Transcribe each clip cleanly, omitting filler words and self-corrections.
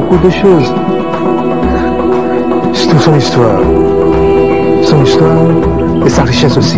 beaucoup de choses. C'est toute son histoire. Son histoire et sa richesse aussi.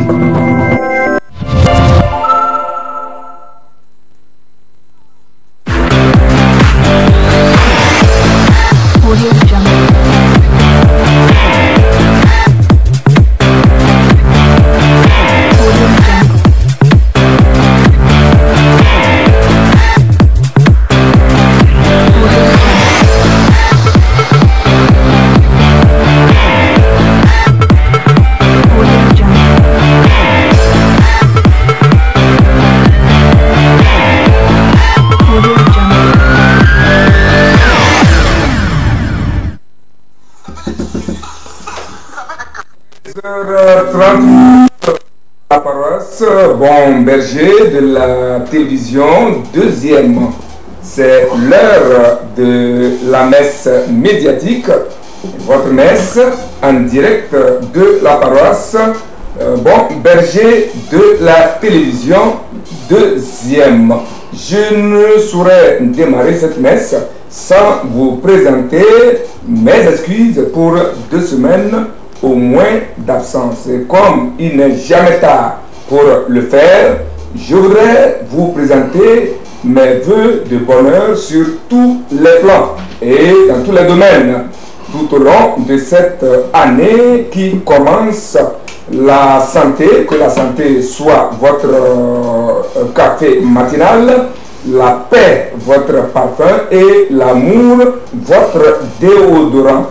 La paroisse Bon Berger de la télévision, deuxième. C'est l'heure de la messe médiatique, votre messe en direct de la paroisse Bon Berger de la télévision, deuxième. Je ne saurais démarrer cette messe sans vous présenter mes excuses pour 2 semaines au moins d'absence. Et comme il n'est jamais tard pour le faire, je voudrais vous présenter mes vœux de bonheur sur tous les plans et dans tous les domaines tout au long de cette année qui commence. La santé, que la santé soit votre café matinal, la paix votre parfum et l'amour votre déodorant.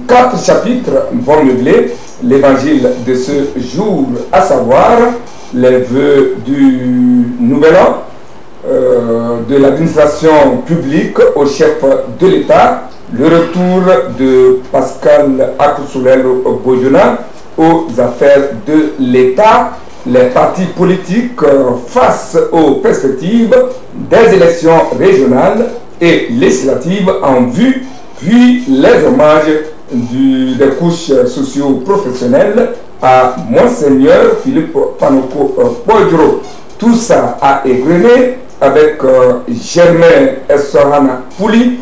4 chapitres vont meubler l'évangile de ce jour, à savoir les vœux du nouvel an, de l'administration publique au chef de l'État, le retour de Pascal Akousoulel-Bojona aux affaires de l'État, les partis politiques face aux perspectives des élections régionales et législatives en vue, puis les hommages des couches socio-professionnelles à Monseigneur Philippe Panoko Podro. Tout ça a égrené avec Germain Essorana Pouli,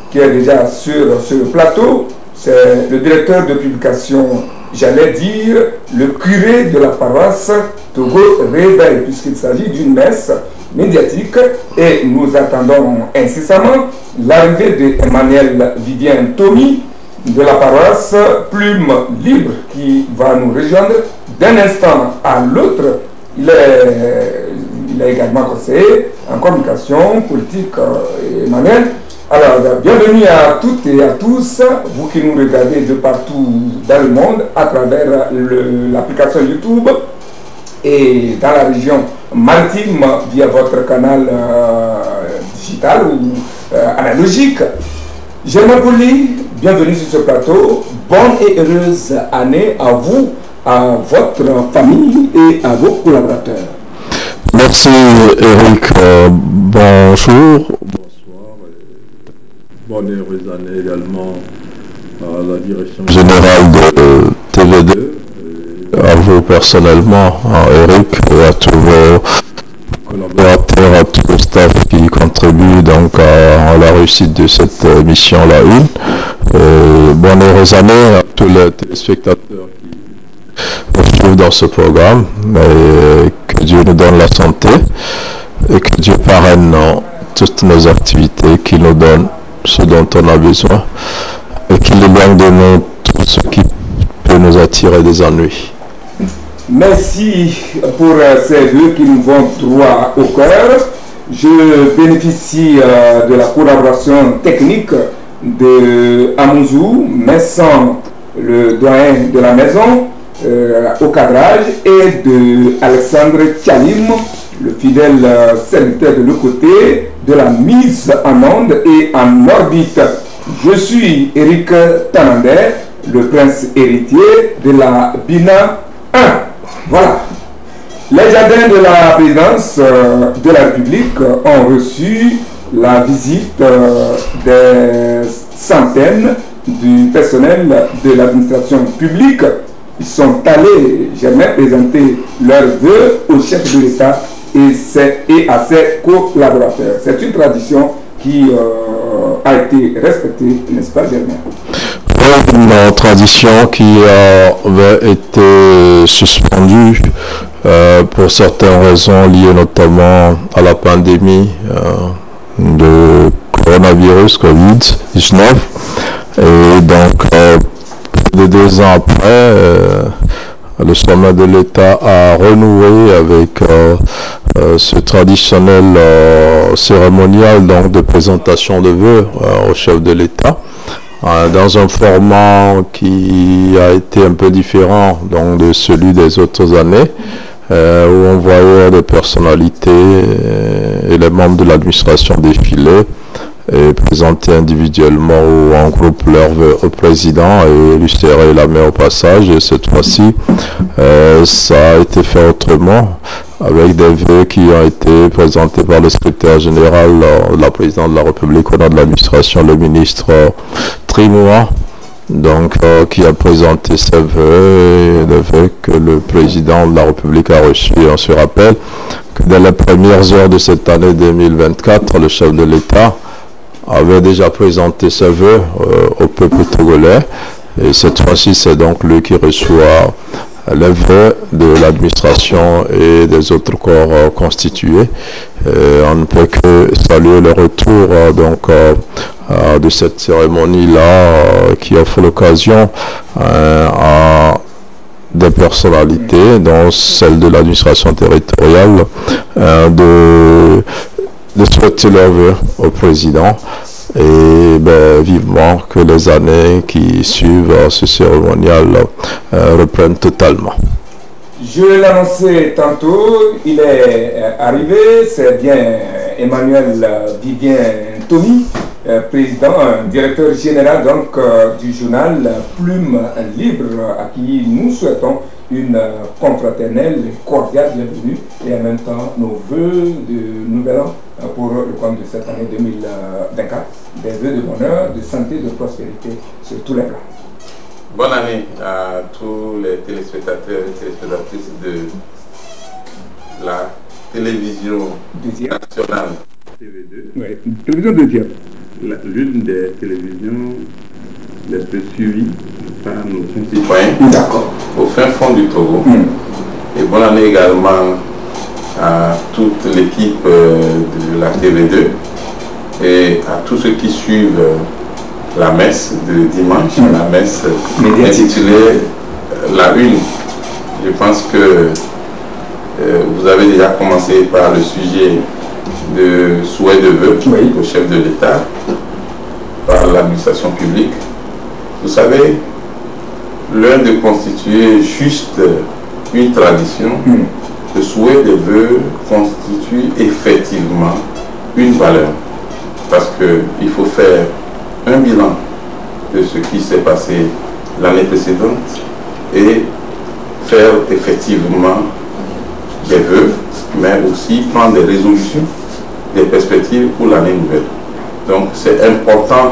qui est déjà sur le plateau. C'est le directeur de publication, j'allais dire, le curé de la paroisse Togo Réveil, puisqu'il s'agit d'une messe médiatique et nous attendons incessamment l'arrivée de Emmanuel Vivien Tomi de la paroisse Plume Libre qui va nous rejoindre d'un instant à l'autre. Il est également conseiller en communication politique, Emmanuel. Alors, bienvenue à toutes et à tous, vous qui nous regardez de partout dans le monde à travers l'application YouTube et dans la région maritime via votre canal digital ou analogique. Germain Pouli, bienvenue sur ce plateau. Bonne et heureuse année à vous, à votre famille et à vos collaborateurs. Merci Eric, bonjour. Bonne et heureuse année également à la direction générale de TV2, à vous personnellement, à Eric, et à tous vos collaborateurs, à tout le staff qui contribue donc à la réussite de cette mission-là. Bonne et heureuse année à tous les téléspectateurs qui nous suivent dans ce programme, et que Dieu nous donne la santé et que Dieu parraine toutes nos activités, qu'il nous donne ce dont on a besoin et qu'il éloigne de nous tout ce qui peut nous attirer des ennuis. Merci pour ces vœux qui nous vont droit au cœur. Je bénéficie de la collaboration technique de Amouzou, Messan, le doyen de la maison, au cadrage, et de Alexandre Tchalim, le fidèle serviteur de l'autre côté de la mise en onde et en orbite. Je suis Eric Tanander, le prince héritier de la Bina 1. Voilà. Les jardins de la présidence de la République ont reçu la visite des centaines du personnel de l'administration publique. Ils sont allés, j'ai même présenté leurs vœux au chef de l'État et à ses collaborateurs. C'est une tradition qui a été respectée, n'est-ce pas, Germain? Une tradition qui avait été suspendue pour certaines raisons liées notamment à la pandémie de coronavirus Covid-19. Et donc, plus de 2 ans après, le sommet de l'État a renoué avec ce traditionnel cérémonial donc, de présentation de vœux au chef de l'État. Dans un format qui a été un peu différent donc, de celui des autres années, où on voyait des personnalités et les membres de l'administration défiler et présenter individuellement ou en groupe leurs vœux au président et lui serrer la main au passage. Et cette fois-ci, ça a été fait autrement, avec des vœux qui ont été présentés par le secrétaire général de la présidente de la République au nom de l'administration, le ministre Trimois, donc qui a présenté ses vœux, et les vœux que le président de la République a reçus. On se rappelle que dès les premières heures de cette année 2024, le chef de l'État avait déjà présenté ses vœux au peuple togolais, et cette fois-ci c'est donc lui qui reçoit les vœux de l'administration et des autres corps constitués. On ne peut que saluer le retour de cette cérémonie-là qui offre l'occasion à des personnalités, dont celle de l'administration territoriale, de souhaiter leurs vœux au président. Et vivement que les années qui suivent ce cérémonial reprennent totalement. Je l'annonçais tantôt, il est arrivé, c'est bien Emmanuel Vivien Tomi, président, directeur général donc, du journal Plume Libre, à qui nous souhaitons une confraternelle et cordiale bienvenue et en même temps nos voeux de nouvel an pour le compte de cette année 2024, des voeux de bonheur, de santé, de prospérité sur tous les plans. Bonne année à tous les téléspectateurs et téléspectatrices de la télévision nationale TV2. Oui, télévision deuxième. L'une des télévisions les plus suivies par nos concitoyens. D'accord. Au fin fond du Togo. Et bonne année également à toute l'équipe de la TV2 et à tous ceux qui suivent la messe de dimanche, la messe intitulée La Une. Je pense que vous avez déjà commencé par le sujet de souhait de vœux au chef de l'État par l'administration publique. Vous savez, l'heure de constituer juste une tradition, le souhait des vœux constitue effectivement une valeur. Parce qu'il faut faire un bilan de ce qui s'est passé l'année précédente et faire effectivement des vœux, mais aussi prendre des résolutions, des perspectives pour l'année nouvelle. Donc c'est important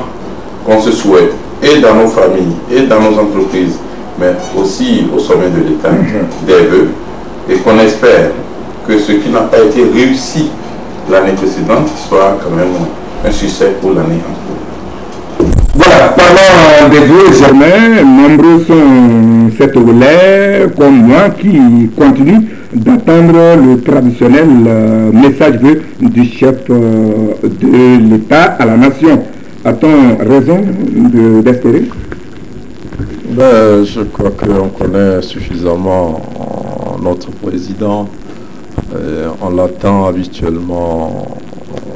qu'on se souhaite, et dans nos familles, et dans nos entreprises, mais aussi au sommet de l'État, des vœux, et qu'on espère que ce qui n'a pas été réussi l'année précédente soit quand même un succès pour l'année en cours. Voilà, parlant des vœux, Germain, nombreux sont ces Togolais comme moi qui continuent d'attendre le traditionnel message vœu du chef de l'État à la nation. A-t-on raison d'espérer? Je crois qu'on connaît suffisamment notre président. On l'attend habituellement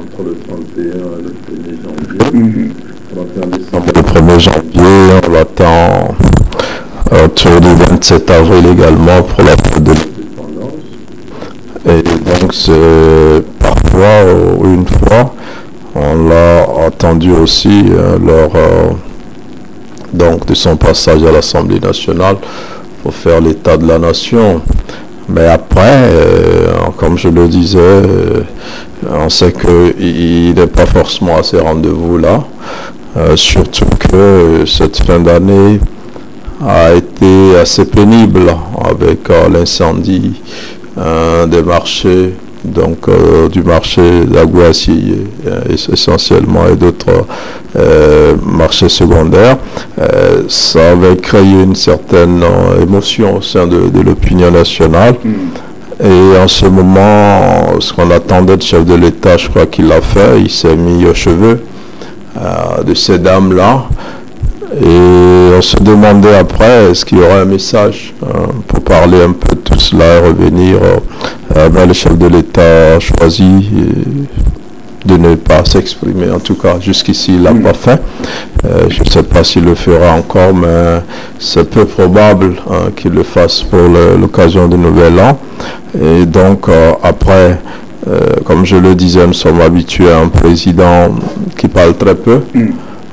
entre le 31 et le 1er janvier. 31 décembre et le 1er janvier, on l'attend autour du 27 avril également pour la fête de l'indépendance. Et donc c'est parfois ou une fois, on l'a attendu aussi lors donc de son passage à l'Assemblée nationale pour faire l'état de la nation. Mais après, comme je le disais, on sait qu'il n'est pas forcément à ces rendez-vous-là. Surtout que cette fin d'année a été assez pénible avec l'incendie des marchés, donc du marché d'Aguassi essentiellement et d'autres marché secondaire. Ça avait créé une certaine émotion au sein de l'opinion nationale. Et en ce moment, ce qu'on attendait du chef de l'État, je crois qu'il l'a fait. Il s'est mis aux cheveux de ces dames-là. Et on se demandait après, est-ce qu'il y aurait un message pour parler un peu de tout cela et revenir. Le chef de l'État a choisi de ne pas s'exprimer. En tout cas, jusqu'ici, il l'a pas fait. Je ne sais pas s'il le fera encore, mais c'est peu probable qu'il le fasse pour l'occasion du Nouvel An. Et donc, après, comme je le disais, nous sommes habitués à un président qui parle très peu.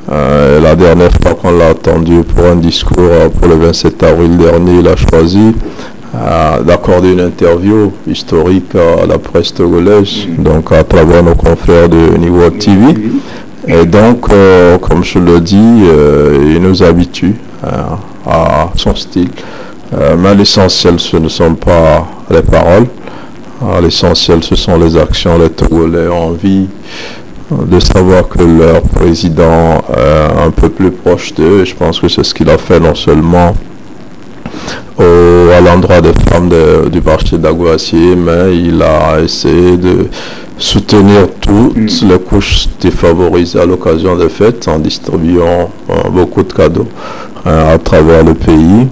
La dernière fois qu'on l'a entendu pour un discours pour le 27 avril dernier, il a choisi d'accorder une interview historique à la presse togolaise, donc à travers nos confrères de Niveau TV. Et donc, comme je le dis, il nous habitue à son style. Mais l'essentiel, ce ne sont pas les paroles. L'essentiel, ce sont les actions. Les Togolais ont envie de savoir que leur président est un peu plus proche d'eux. Je pense que c'est ce qu'il a fait non seulement à l'endroit des femmes du marché d'Aguassier, mais il a essayé de soutenir toutes les couches défavorisées à l'occasion des fêtes en distribuant beaucoup de cadeaux à travers le pays.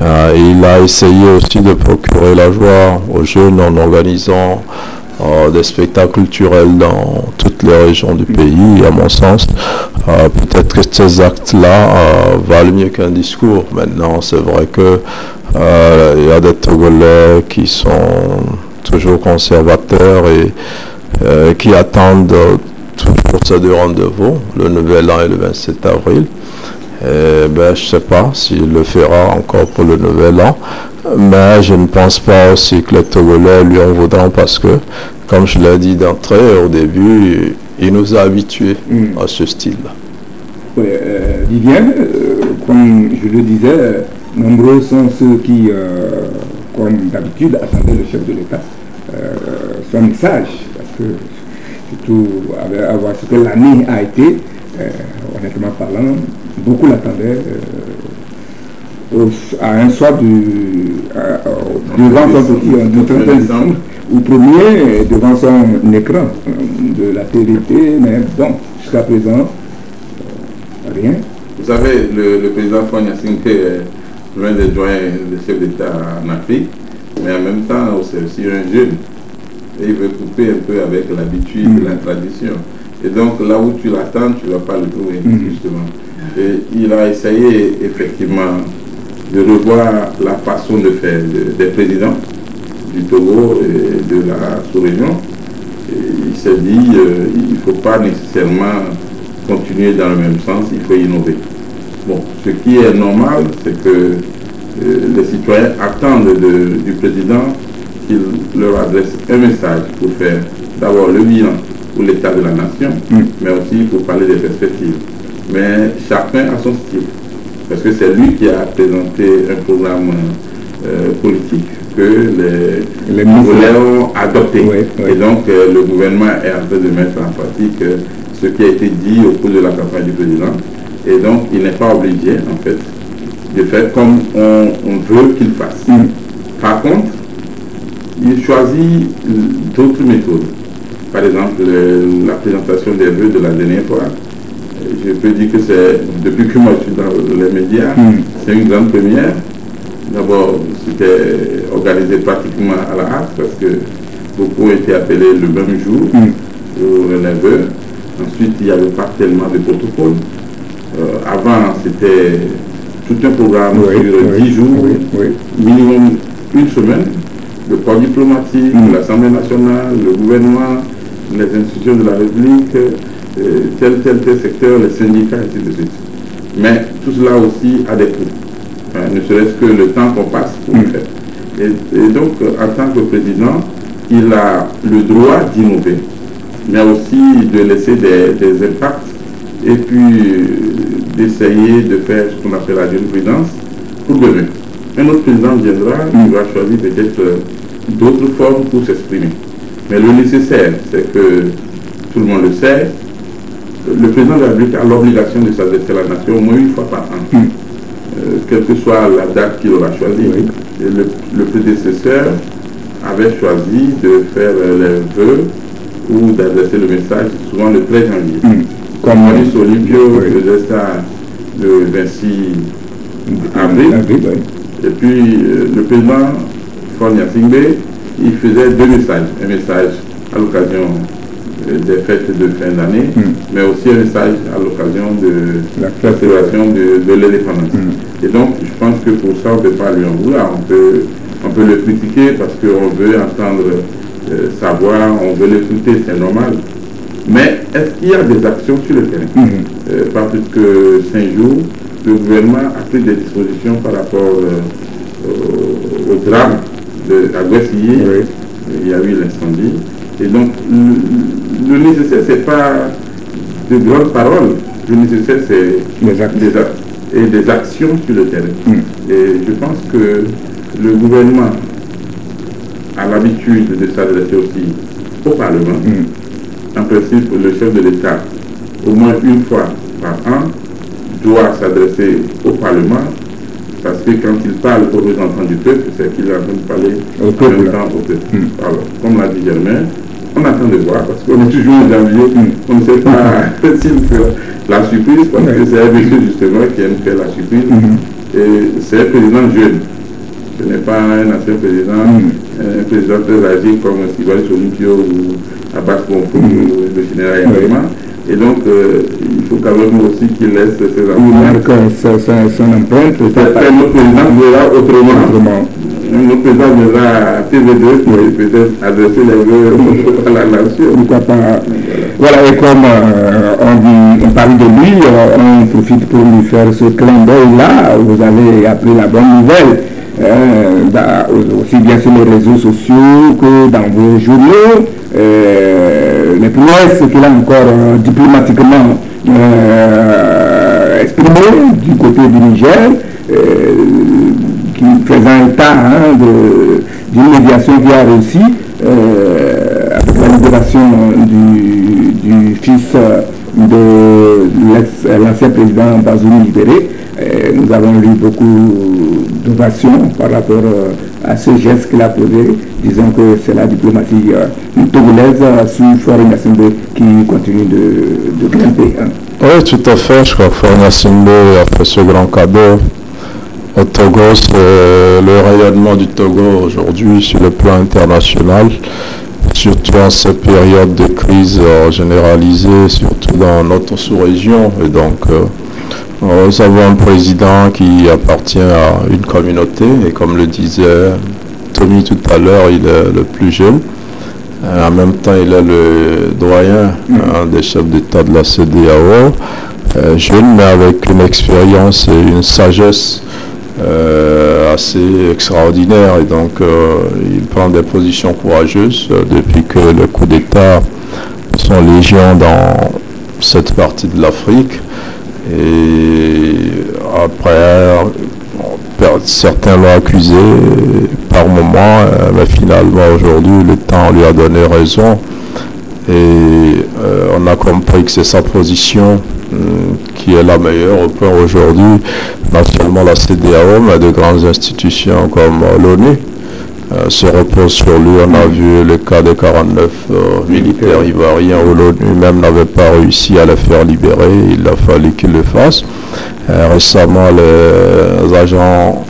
Il a essayé aussi de procurer la joie aux jeunes en organisant des spectacles culturels dans toutes les régions du pays. Et à mon sens, peut-être que ces actes-là valent mieux qu'un discours. Maintenant, c'est vrai que il y a des Togolais qui sont toujours conservateurs et qui attendent toujours ces deux rendez-vous, le Nouvel An et le 27 avril. Je ne sais pas s'il le fera encore pour le Nouvel An, mais je ne pense pas aussi que les Togolais lui en voudront parce que, comme je l'ai dit d'entrée au début, il nous a habitués à ce style-là. Oui, Viviane, comme je le disais, nombreux sont ceux qui, comme d'habitude, attendaient le chef de l'État, son message, parce que surtout à voir ce que l'année a été, honnêtement parlant, beaucoup l'attendaient à un soir devant son petit, du 31 décembre, ou premier devant son écran de la TVT, mais bon, jusqu'à présent, rien. Vous savez, le président Fagne Gnassingbé est l'un des doyens des chefs d'État en Afrique, mais en même temps, c'est aussi un jeune. Et il veut couper un peu avec l'habitude de la tradition. Et donc, là où tu l'attends, tu ne vas pas le trouver, justement. Et il a essayé, effectivement, de revoir la façon de faire des présidents du Togo et de la sous-région. Il s'est dit, il ne faut pas nécessairement continuer dans le même sens, il faut innover. Bon, ce qui est normal, c'est que les citoyens attendent du président qu'il leur adresse un message pour faire d'abord le bilan pour l'état de la nation, mais aussi pour parler des perspectives. Mais chacun a son style, parce que c'est lui qui a présenté un programme politique que les Togolais ont adopté. Et donc le gouvernement est en train de mettre en pratique ce qui a été dit au cours de la campagne du président. Et donc il n'est pas obligé, en fait, de faire comme on veut qu'il fasse. Par contre, il choisit d'autres méthodes. Par exemple, la présentation des vœux de la dernière fois. Je peux dire que c'est, depuis que moi je suis dans les médias, c'est une grande première. D'abord, c'était organisé pratiquement à la hâte parce que beaucoup étaient appelés le même jour pour les vœux. Ensuite, il n'y avait pas tellement de protocoles. Avant, c'était tout un programme sur 10 jours, minimum une semaine. Le corps diplomatique, l'Assemblée nationale, le gouvernement, les institutions de la République, tel secteur, les syndicats, et ainsi de suite. Mais tout cela aussi a des coûts, ne serait-ce que le temps qu'on passe pour le faire. Et donc, en tant que président, il a le droit d'innover, mais aussi de laisser des impacts et puis d'essayer de faire ce qu'on appelle la jurisprudence pour demain. Un autre président viendra, il va choisir peut-être d'autres formes pour s'exprimer. Mais le nécessaire, c'est que tout le monde le sait, le président de la République a l'obligation de s'adresser à la nation au moins une fois par an, quelle que soit la date qu'il aura choisie. Oui. Et le prédécesseur avait choisi de faire les vœux ou d'adresser le message souvent le 13 janvier. Comme Maurice Olympio faisait ça le 26 avril. Et puis le président Faure Gnassingbé, il faisait deux messages. Un message à l'occasion des fêtes de fin d'année, mais aussi un message à l'occasion de la célébration de l'indépendance. Et donc, je pense que pour ça, on ne peut pas lui en vouloir. On peut le critiquer parce qu'on veut entendre sa voix, on veut l'écouter, c'est normal. Mais est-ce qu'il y a des actions sur le terrain? Pas plus que 5 jours, le gouvernement a pris des dispositions par rapport au drame à Guessillé. Il y a eu l'incendie. Et donc, le nécessaire, ce n'est pas de grandes paroles. Le nécessaire, c'est des actions sur le terrain. Et je pense que le gouvernement a l'habitude de s'adresser aussi au Parlement. En principe, le chef de l'État, au moins une fois par an, doit s'adresser au Parlement, parce que quand il parle aux représentants du peuple, c'est qu'il est en train de parler en même temps au peuple. Alors, comme l'a dit Germain, on attend de voir, parce qu'on est toujours en janvier, on ne sait pas s'il fait la surprise, parce que c'est un monsieur justement qui aime faire la surprise, et c'est un président jeune. Ce n'est pas un ancien président, un président très âgé comme Maurice Olympio ou Abbas Bonfou ou le général Yamayama. Et donc, il faut quand même aussi qu'il laisse ses enfants. Il marque son empreinte. Notre président verra autrement. Notre président verra à TV2 pour peut-être adresser les vœux à la nation. Pourquoi pas. Voilà, et comme on parle de lui, on profite pour lui faire ce clin d'œil-là. Vous avez appris la bonne nouvelle. Aussi bien sur les réseaux sociaux que dans vos journaux, les prouesses qu'il a encore diplomatiquement exprimées du côté du Niger, qui faisant état d'une médiation qui a réussi avec la libération du fils de l'ancien président Bazoum libéré. Nous avons eu beaucoup d'ovations par rapport à ce geste qu'il a posé, disons que c'est la diplomatie togolaise sous Faure Gnassingbé qui continue de grimper. Oui, tout à fait. Je crois que Faure Gnassingbé a fait ce grand cadeau au Togo. C'est le rayonnement du Togo aujourd'hui sur le plan international, surtout en cette période de crise généralisée, surtout dans notre sous-région. Et donc, nous avons un président qui appartient à une communauté, et comme le disait Tommy tout à l'heure, il est le plus jeune. En même temps, il est le doyen des chefs d'État de la CEDEAO, jeune mais avec une expérience et une sagesse assez extraordinaire. Et donc, il prend des positions courageuses depuis que le coup d'État sont légion dans cette partie de l'Afrique. Et après, certains l'ont accusé par moment, mais finalement aujourd'hui le temps lui a donné raison, et on a compris que c'est sa position qui est la meilleure au point aujourd'hui, non seulement la CEDEAO, mais de grandes institutions comme l'ONU se reposent sur lui. On a vu le cas des 49 militaires ivoiriens où l'ONU même n'avait pas réussi à les faire libérer, il a fallu qu'il le fasse. Récemment, les agents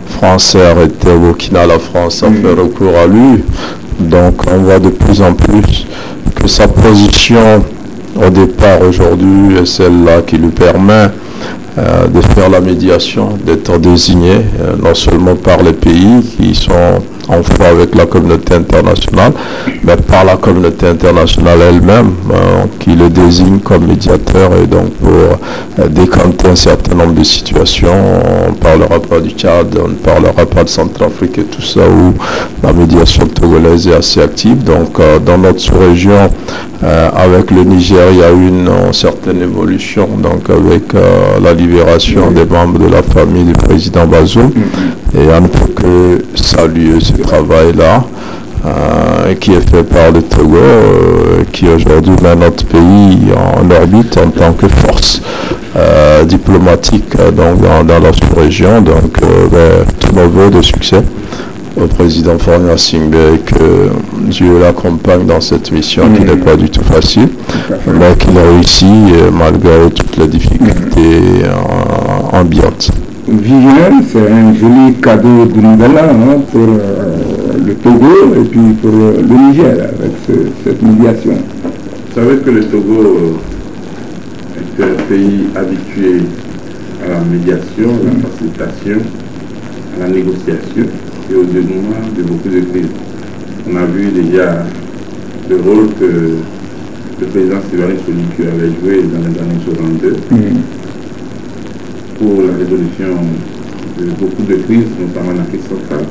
français arrêtés au Burkina, la France a fait recours à lui. Donc on voit de plus en plus que sa position au départ aujourd'hui est celle-là qui lui permet de faire la médiation, d'être désigné non seulement par les pays qui sont en foi avec la communauté internationale, mais par la communauté internationale elle-même qui le désigne comme médiateur, et donc pour décanter un certain nombre de situations. On ne parlera pas du Tchad, on ne parlera pas de Centrafrique et tout ça, où la médiation togolaise est assez active. Donc dans notre sous-région, avec le Niger, il y a eu une certaine évolution, donc avec la libération des membres de la famille du président Bazoum, et on ne peut que saluer ce travail-là. qui est fait par le Togo, qui aujourd'hui met notre pays en orbite en tant que force diplomatique donc, dans la sous-région. Donc, tous nos vœux de succès au président Faure Gnassingbé et que Dieu l'accompagne dans cette mission qui n'est pas du tout facile, mais qu'il réussit malgré toutes les difficultés ambiantes. Viviane, c'est un joli cadeau de Nouvel An pour le Togo et puis pour le Niger avec cette médiation. Vous savez que le Togo est un pays habitué à la médiation, à la facilitation, à la négociation et au dénouement de beaucoup de crises. On a vu déjà le rôle que le président Sylvain Solicu avait joué dans les années 62 pour la résolution de beaucoup de crises, notamment en Afrique centrale.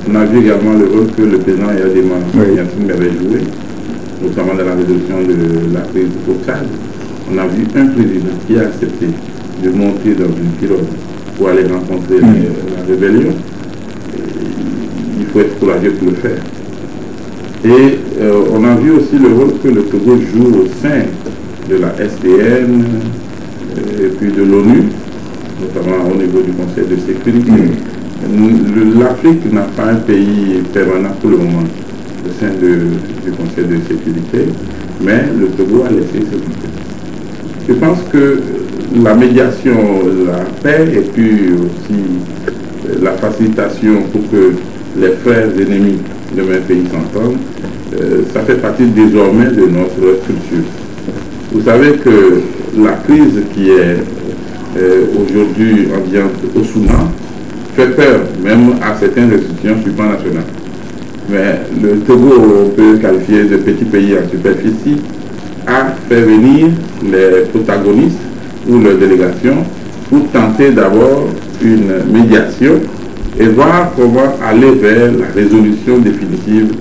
On a vu également le rôle que le président Yadema Gnassingbé avait joué, notamment dans la résolution de la crise au Tchad. On a vu un président qui a accepté de monter dans une pirogue pour aller rencontrer la rébellion. Il faut être courageux pour le faire. Et on a vu aussi le rôle que le Togo joue au sein de la SDN et puis de l'ONU, notamment au niveau du Conseil de sécurité. L'Afrique n'a pas un pays permanent pour le moment au sein du Conseil de sécurité, mais le Togo a laissé ce côté. Je pense que la médiation, la paix et puis aussi la facilitation pour que les frères ennemis de mes pays s'entendent, ça fait partie désormais de notre culture. Vous savez que la crise qui est aujourd'hui ambiante au Soudan fait peur même à certaines institutions supranationales. Mais le Togo, on peut qualifier de petit pays en superficie, a fait venir les protagonistes ou leurs délégations pour tenter d'abord une médiation et voir comment aller vers la résolution définitive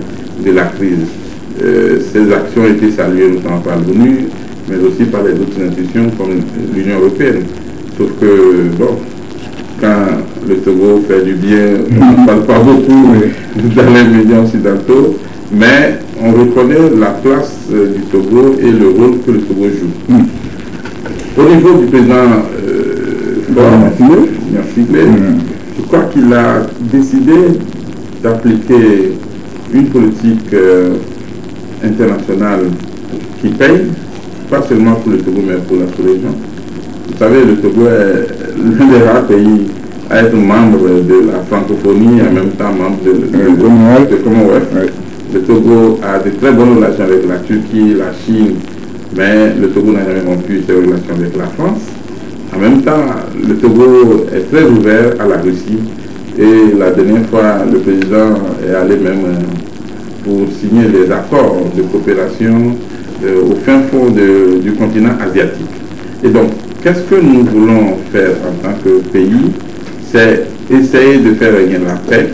de la crise. Ces actions ont été saluées notamment par l'ONU, mais aussi par les autres institutions comme l'Union européenne. Sauf que, bon, quand le Togo fait du bien, on ne parle pas beaucoup dans les médias occidentaux, mais on reconnaît la place du Togo et le rôle que le Togo joue. Au niveau du président Gnassingbé, je crois qu'il a décidé d'appliquer une politique internationale qui paye, pas seulement pour le Togo, mais pour la sous-région. Vous savez, le Togo est l'un des rares pays à être membre de la francophonie, en même temps membre de Commonwealth. Le Togo a de très bonnes relations avec la Turquie, la Chine, mais le Togo n'a jamais rompu ses relations avec la France. En même temps, le Togo est très ouvert à la Russie et la dernière fois, le président est allé même pour signer des accords de coopération au fin fond du continent asiatique. Et donc, qu'est-ce que nous voulons faire en tant que pays? C'est essayer de faire régner la paix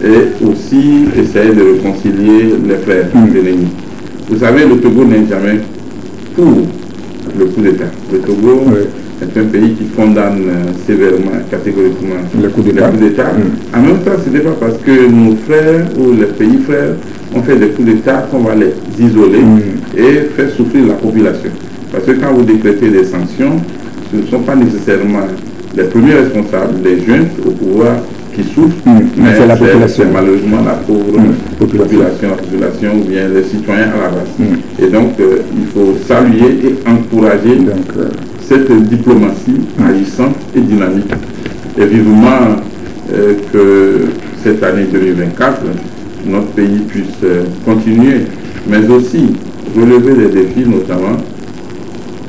et aussi essayer de réconcilier les frères ennemis. Vous savez, le Togo n'est jamais pour le coup d'État. Le Togo est un pays qui condamne sévèrement, catégoriquement le coup d'État. En même temps, ce n'est pas parce que nos frères ou les pays frères ont fait des coups d'État qu'on va les isoler et faire souffrir la population. Parce que quand vous décrétez des sanctions, ce ne sont pas nécessairement les premiers responsables, les jeunes au pouvoir qui souffrent, mais c'est la population. Malheureusement la pauvre population ou bien les citoyens à la base. Et donc, il faut saluer et encourager cette diplomatie agissante et dynamique. Et vivement que cette année 2024, notre pays puisse continuer, mais aussi relever les défis, notamment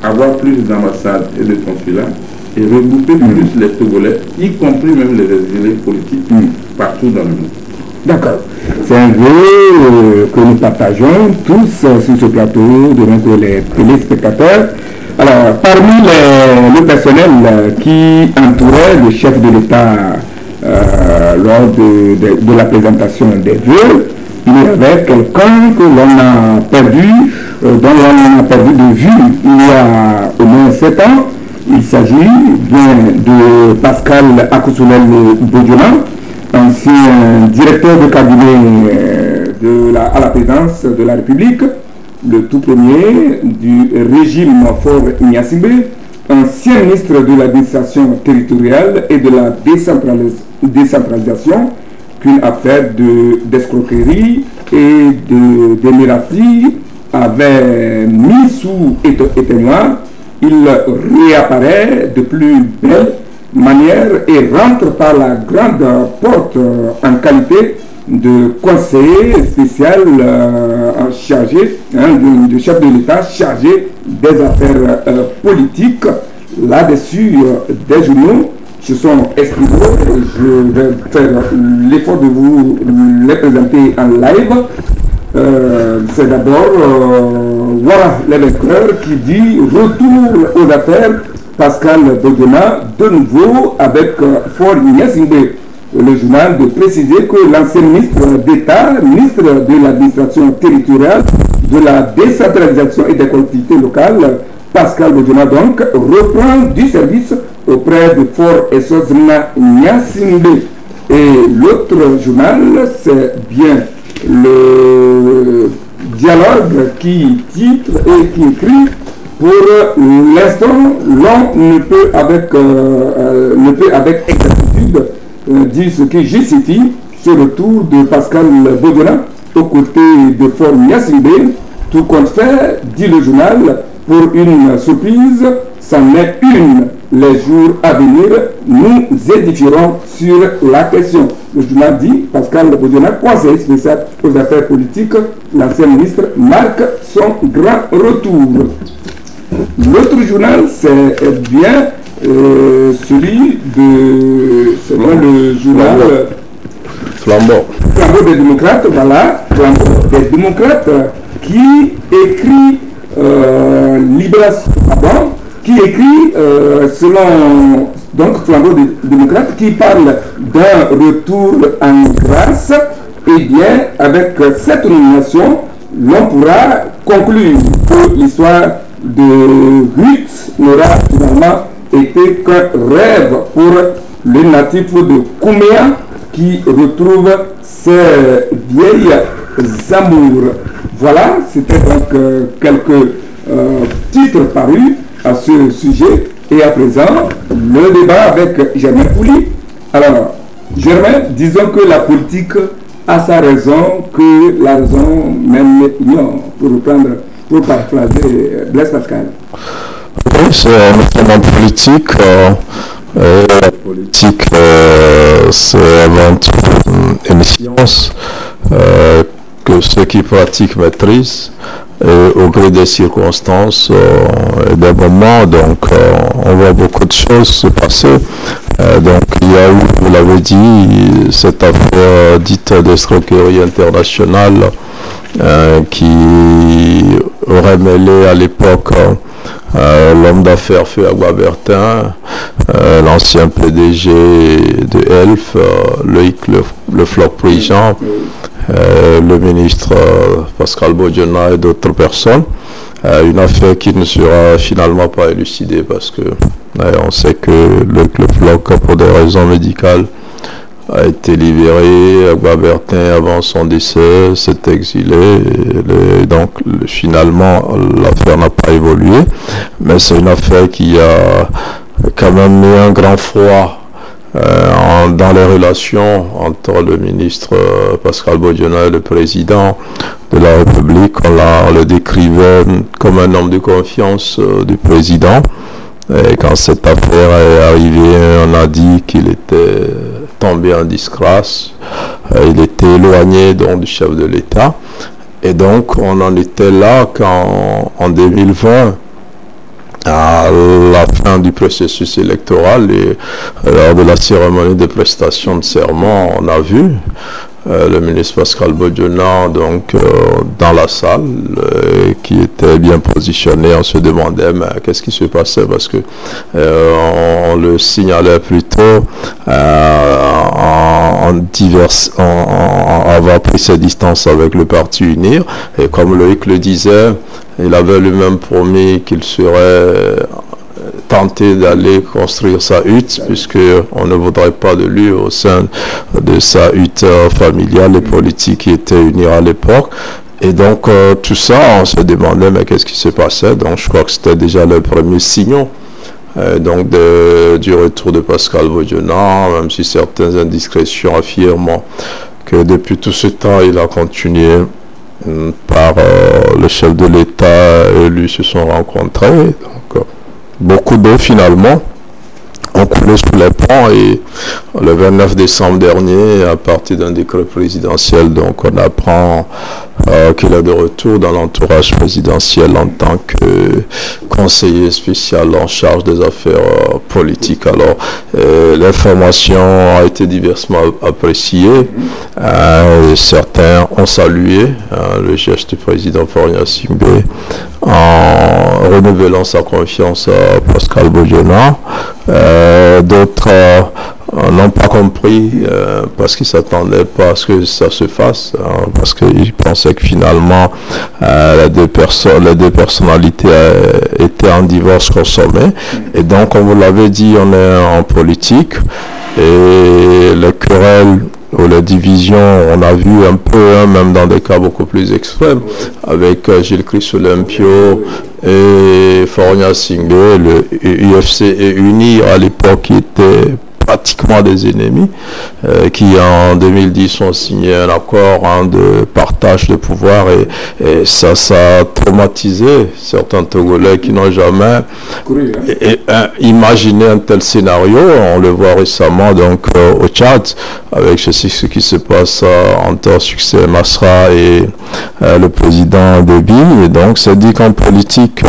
avoir plus d'ambassades et de consulats et regrouper plus les Togolais, y compris même les exilés politiques partout dans le monde. D'accord. C'est un vœu que nous partageons tous sur ce plateau devant les téléspectateurs. Alors, parmi le personnel qui entourait le chef de l'État lors de la présentation des vœux, il y avait quelqu'un que l'on a perdu, dont on a perdu de vue il y a au moins 7 ans. Il s'agit bien de Pascal Akosumel Bodiona, un l'ancien directeur de cabinet à la présidence de la République, le tout premier du régime Faure Gnassingbé, ancien ministre de l'administration territoriale et de la décentralisation, qu'une affaire d'escroquerie et d'émiratie avait mis sous éteignoir. Il réapparaît de plus belle manière et rentre par la grande porte en qualité de conseiller spécial chargé, de chef de l'État chargé des affaires politiques. Là-dessus, des journaux se sont exprimés. Je vais faire l'effort de vous les présenter en live. C'est d'abord, voilà les lecteurs qui dit retour aux affaires Pascal Bodona, de nouveau avec Faure Gnassingbé. Le journal de préciser que l'ancien ministre d'État, ministre de l'administration territoriale, de la décentralisation et des collectivités locales, Pascal Bodona donc, reprend du service auprès de Faure Gnassingbé. Et l'autre journal, c'est bien le dialogue qui titre et qui écrit: pour l'instant, l'on ne peut avec exactitude dire ce qui justifie ce retour de Pascal Bodona aux côtés de Faure Gnassingbé. Tout compte fait, dit le journal, pour une surprise, c'en est une. Les jours à venir, nous édifierons sur la question. Le journal dit: Pascal Bodona, conseiller spécial aux affaires politiques, l'ancien ministre, marque son grand retour. L'autre journal, c'est bien celui de le journal Flambeau des démocrates, voilà, Flambeau des démocrates, qui écrit Libération, qui écrit selon donc Flambeau des démocrates, qui parle d'un retour en grâce. Et bien, avec cette nomination, l'on pourra conclure que l'histoire de Ruth n'aura finalement été qu'un rêve pour les natifs de Kouméa qui retrouvent ses vieilles amours. Voilà, c'était donc quelques titres parus à ce sujet. Et à présent, le débat avec Germain Pouli. Alors, Germain, disons que la politique a sa raison, que la raison même l'ignore, pour paraphraser Blaise Pascal. Oui, c'est un moment politique. La politique, c'est avant tout une science que ceux qui pratiquent maîtrisent. Au gré des circonstances et des moments, donc on voit beaucoup de choses se passer. Donc il y a eu, vous l'avez dit, cette affaire dite d'escroquerie internationale qui aurait mêlé à l'époque l'homme d'affaires Feu Aguabertin, l'ancien PDG de Elf, Loïc Le Floch-Prigent, le ministre Pascal Bodona et d'autres personnes. Une affaire qui ne sera finalement pas élucidée parce que on sait que le Floch, pour des raisons médicales, a été libéré. Aguabertin, avant son décès, s'est exilé. Et donc, finalement, l'affaire n'a pas évolué. Mais c'est une affaire qui a quand même mis un grand froid dans les relations entre le ministre Pascal Bodona et le président de la République. On le décrivait comme un homme de confiance du président. Et quand cette affaire est arrivée, on a dit qu'il était tombé en disgrâce. Il était éloigné donc du chef de l'État. Et donc on en était là quand en 2020, à la fin du processus électoral et lors de la cérémonie de prestation de serment, on a vu le ministre Pascal Bodona donc dans la salle qui était bien positionné. On se demandait mais qu'est-ce qui se passait parce que on le signalait plutôt en avoir pris ses distances avec le parti UNIR, et comme Loïc le disait, il avait lui-même promis qu'il serait tenter d'aller construire sa hutte, puisqu'on ne voudrait pas de lui au sein de sa hutte familiale et politique qui était unie à l'époque. Et donc, tout ça, on se demandait, mais qu'est-ce qui se passait? Donc, je crois que c'était déjà le premier signal. Donc du retour de Pascal Bodiona, même si certaines indiscrétions affirment que depuis tout ce temps, il a continué par le chef de l'État et lui se sont rencontrés. Donc, beaucoup d'eau finalement ont coulé sous les ponts et le 29 décembre dernier, à partir d'un décret présidentiel, donc on apprend qu'il est de retour dans l'entourage présidentiel en tant que conseiller spécial en charge des affaires politiques. Alors, l'information a été diversement appréciée. Certains ont salué le geste du président Faure Gnassingbé en renouvelant sa confiance à Pascal Bodiona. D'autres n'ont pas compris parce qu'ils ne s'attendaient pas à ce que ça se fasse, parce qu'ils pensaient que finalement les deux personnalités étaient en divorce consommé. Et donc, comme vous l'avez dit, on est en politique et les querelles ou les divisions, on a vu un peu, même dans des cas beaucoup plus extrêmes, avec Gilles Christ-Olympio et Faure Gnassingbé, le UFC et UNI à l'époque qui étaient pratiquement des ennemis, qui en 2010 ont signé un accord de partage de pouvoir et ça a traumatisé certains Togolais qui n'ont jamais imaginé un tel scénario. On le voit récemment donc au Tchad avec ce qui se passe entre Succès Masra et le président Déby. Et donc c'est dit qu'en politique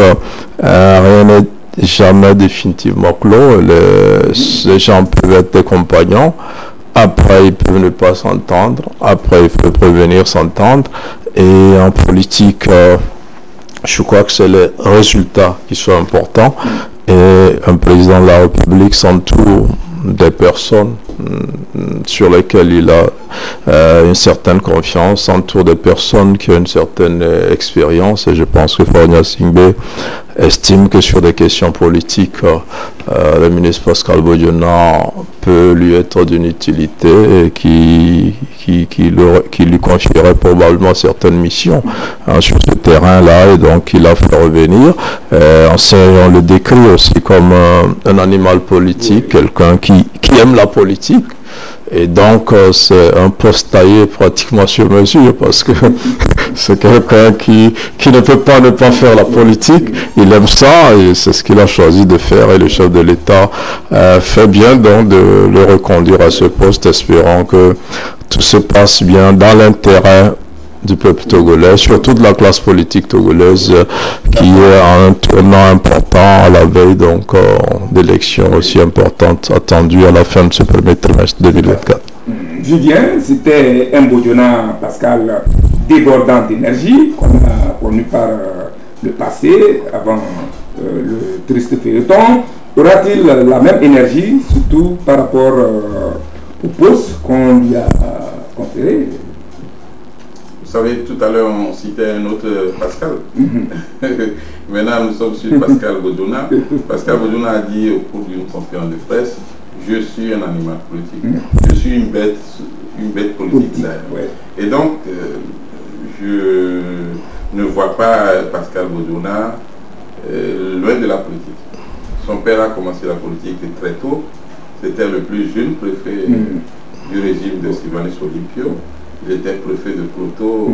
rien n'est jamais définitivement clos. Les gens peuvent être des compagnons, après ils peuvent ne pas s'entendre, après ils peuvent revenir s'entendre, et en politique je crois que c'est les résultats qui sont importants, et un président de la République s'entoure des personnes sur lesquelles il a une certaine confiance, s'entoure des personnes qui ont une certaine expérience, et je pense que Faure Gnassingbé estime que sur des questions politiques, le ministre Pascal Bodiona peut lui être d'une utilité et qui lui confierait probablement certaines missions sur ce terrain-là, et donc il a fait revenir. On le décrit aussi comme un animal politique, quelqu'un qui aime la politique. Et donc, c'est un poste taillé pratiquement sur mesure, parce que c'est quelqu'un qui ne peut pas ne pas faire la politique. Il aime ça et c'est ce qu'il a choisi de faire. Et le chef de l'État fait bien donc de le reconduire à ce poste, espérant que tout se passe bien dans l'intérêt du peuple togolais, surtout de la classe politique togolaise qui est à un tournant important à la veille donc d'élections aussi importantes attendues à la fin de ce premier trimestre 2024. Julien, c'était un Bodiona Pascal débordant d'énergie, qu'on a connu par le passé, avant le triste feuilleton. Aura-t-il la même énergie, surtout par rapport au poste qu'on lui a conféré? Vous savez, tout à l'heure, on citait un autre Pascal. Maintenant, nous sommes sur Pascal Bodiona. Pascal Bodiona a dit au cours d'une conférence de presse, je suis un animal politique. Je suis une bête politique d'ailleurs. Ouais. Et donc, je ne vois pas Pascal Bodiona loin de la politique. Son père a commencé la politique très tôt. C'était le plus jeune préfet du régime de Sylvanus Olympio. Il était préfet de Ploto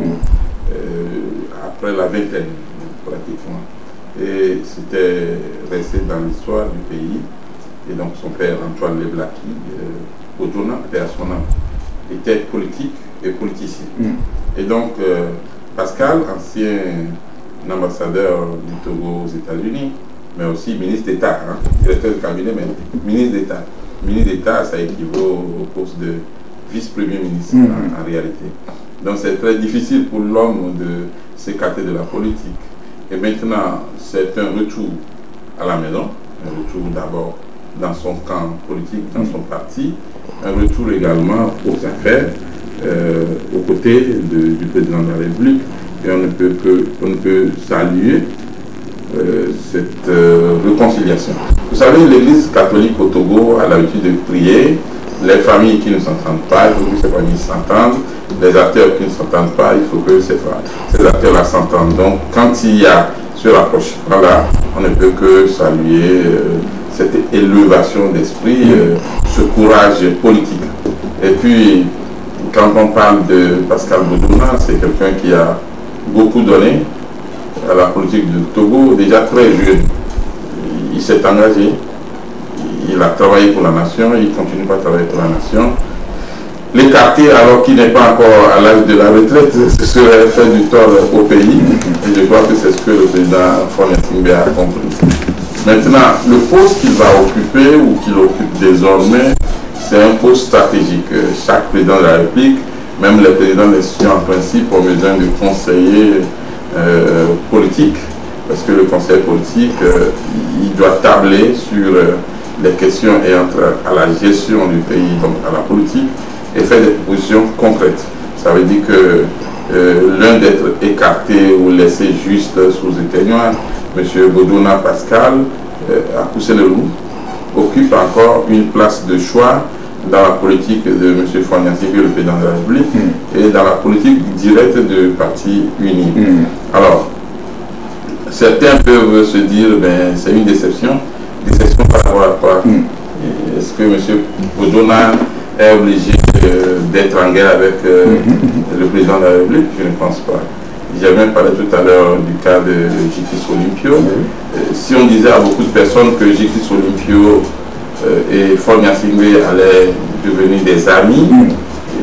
après la vingtaine, pratiquement. Et c'était resté dans l'histoire du pays. Et donc son père, Antoine Leblaki, Bodiona, père son âme, était politique et politicien. Et donc, Pascal, ancien ambassadeur du Togo aux États-Unis, mais aussi ministre d'État, directeur de cabinet, mais ministre d'État. Ministre d'État, ça équivaut au poste de vice-premier ministre en réalité. Donc c'est très difficile pour l'homme de s'écarter de la politique. Et maintenant, c'est un retour à la maison, un retour d'abord dans son camp politique, dans son parti, un retour également aux affaires, aux côtés du président de la République. Et on ne peut saluer cette réconciliation. Vous savez, l'Église catholique au Togo a l'habitude de prier. Les familles qui ne s'entendent pas, il faut que ces familles s'entendent. Les acteurs qui ne s'entendent pas, il faut que ces acteurs-là s'entendent. Donc, quand il y a ce rapprochement-là, on ne peut que saluer cette élévation d'esprit, ce courage politique. Et puis, quand on parle de Pascal Boudouna, c'est quelqu'un qui a beaucoup donné à la politique du Togo, déjà très jeune. Il s'est engagé, il a travaillé pour la nation, il continue à travailler pour la nation. L'écarter alors qu'il n'est pas encore à l'âge de la retraite, ce serait faire du tort au pays. Et je crois que c'est ce que le président Faure Gnassingbé a compris. Maintenant, le poste qu'il va occuper ou qu'il occupe désormais, c'est un poste stratégique. Chaque président de la République, même les présidents d'institutions en principe, ont besoin de conseillers politiques. Parce que le conseil politique, il doit tabler sur les questions ayant à la gestion du pays, donc à la politique, et faire des propositions concrètes. Ça veut dire que l'un d'être écarté ou laissé juste sous éteignoir, M. Boudouna Pascal a poussé le loup, occupe encore une place de choix dans la politique de M. Faure Gnassingbé, le président de la République, et dans la politique directe du parti uni. Alors, certains peuvent se dire, ben, c'est une déception. Déception par rapport à quoi? Est-ce que M. Boudouna est obligé d'être en guerre avec le président de la République? Je ne pense pas. J'ai même parlé tout à l'heure du cas de Jikis Olympio. Si on disait à beaucoup de personnes que Jikis Olympio et Faure Gnassingbé allaient devenir des amis,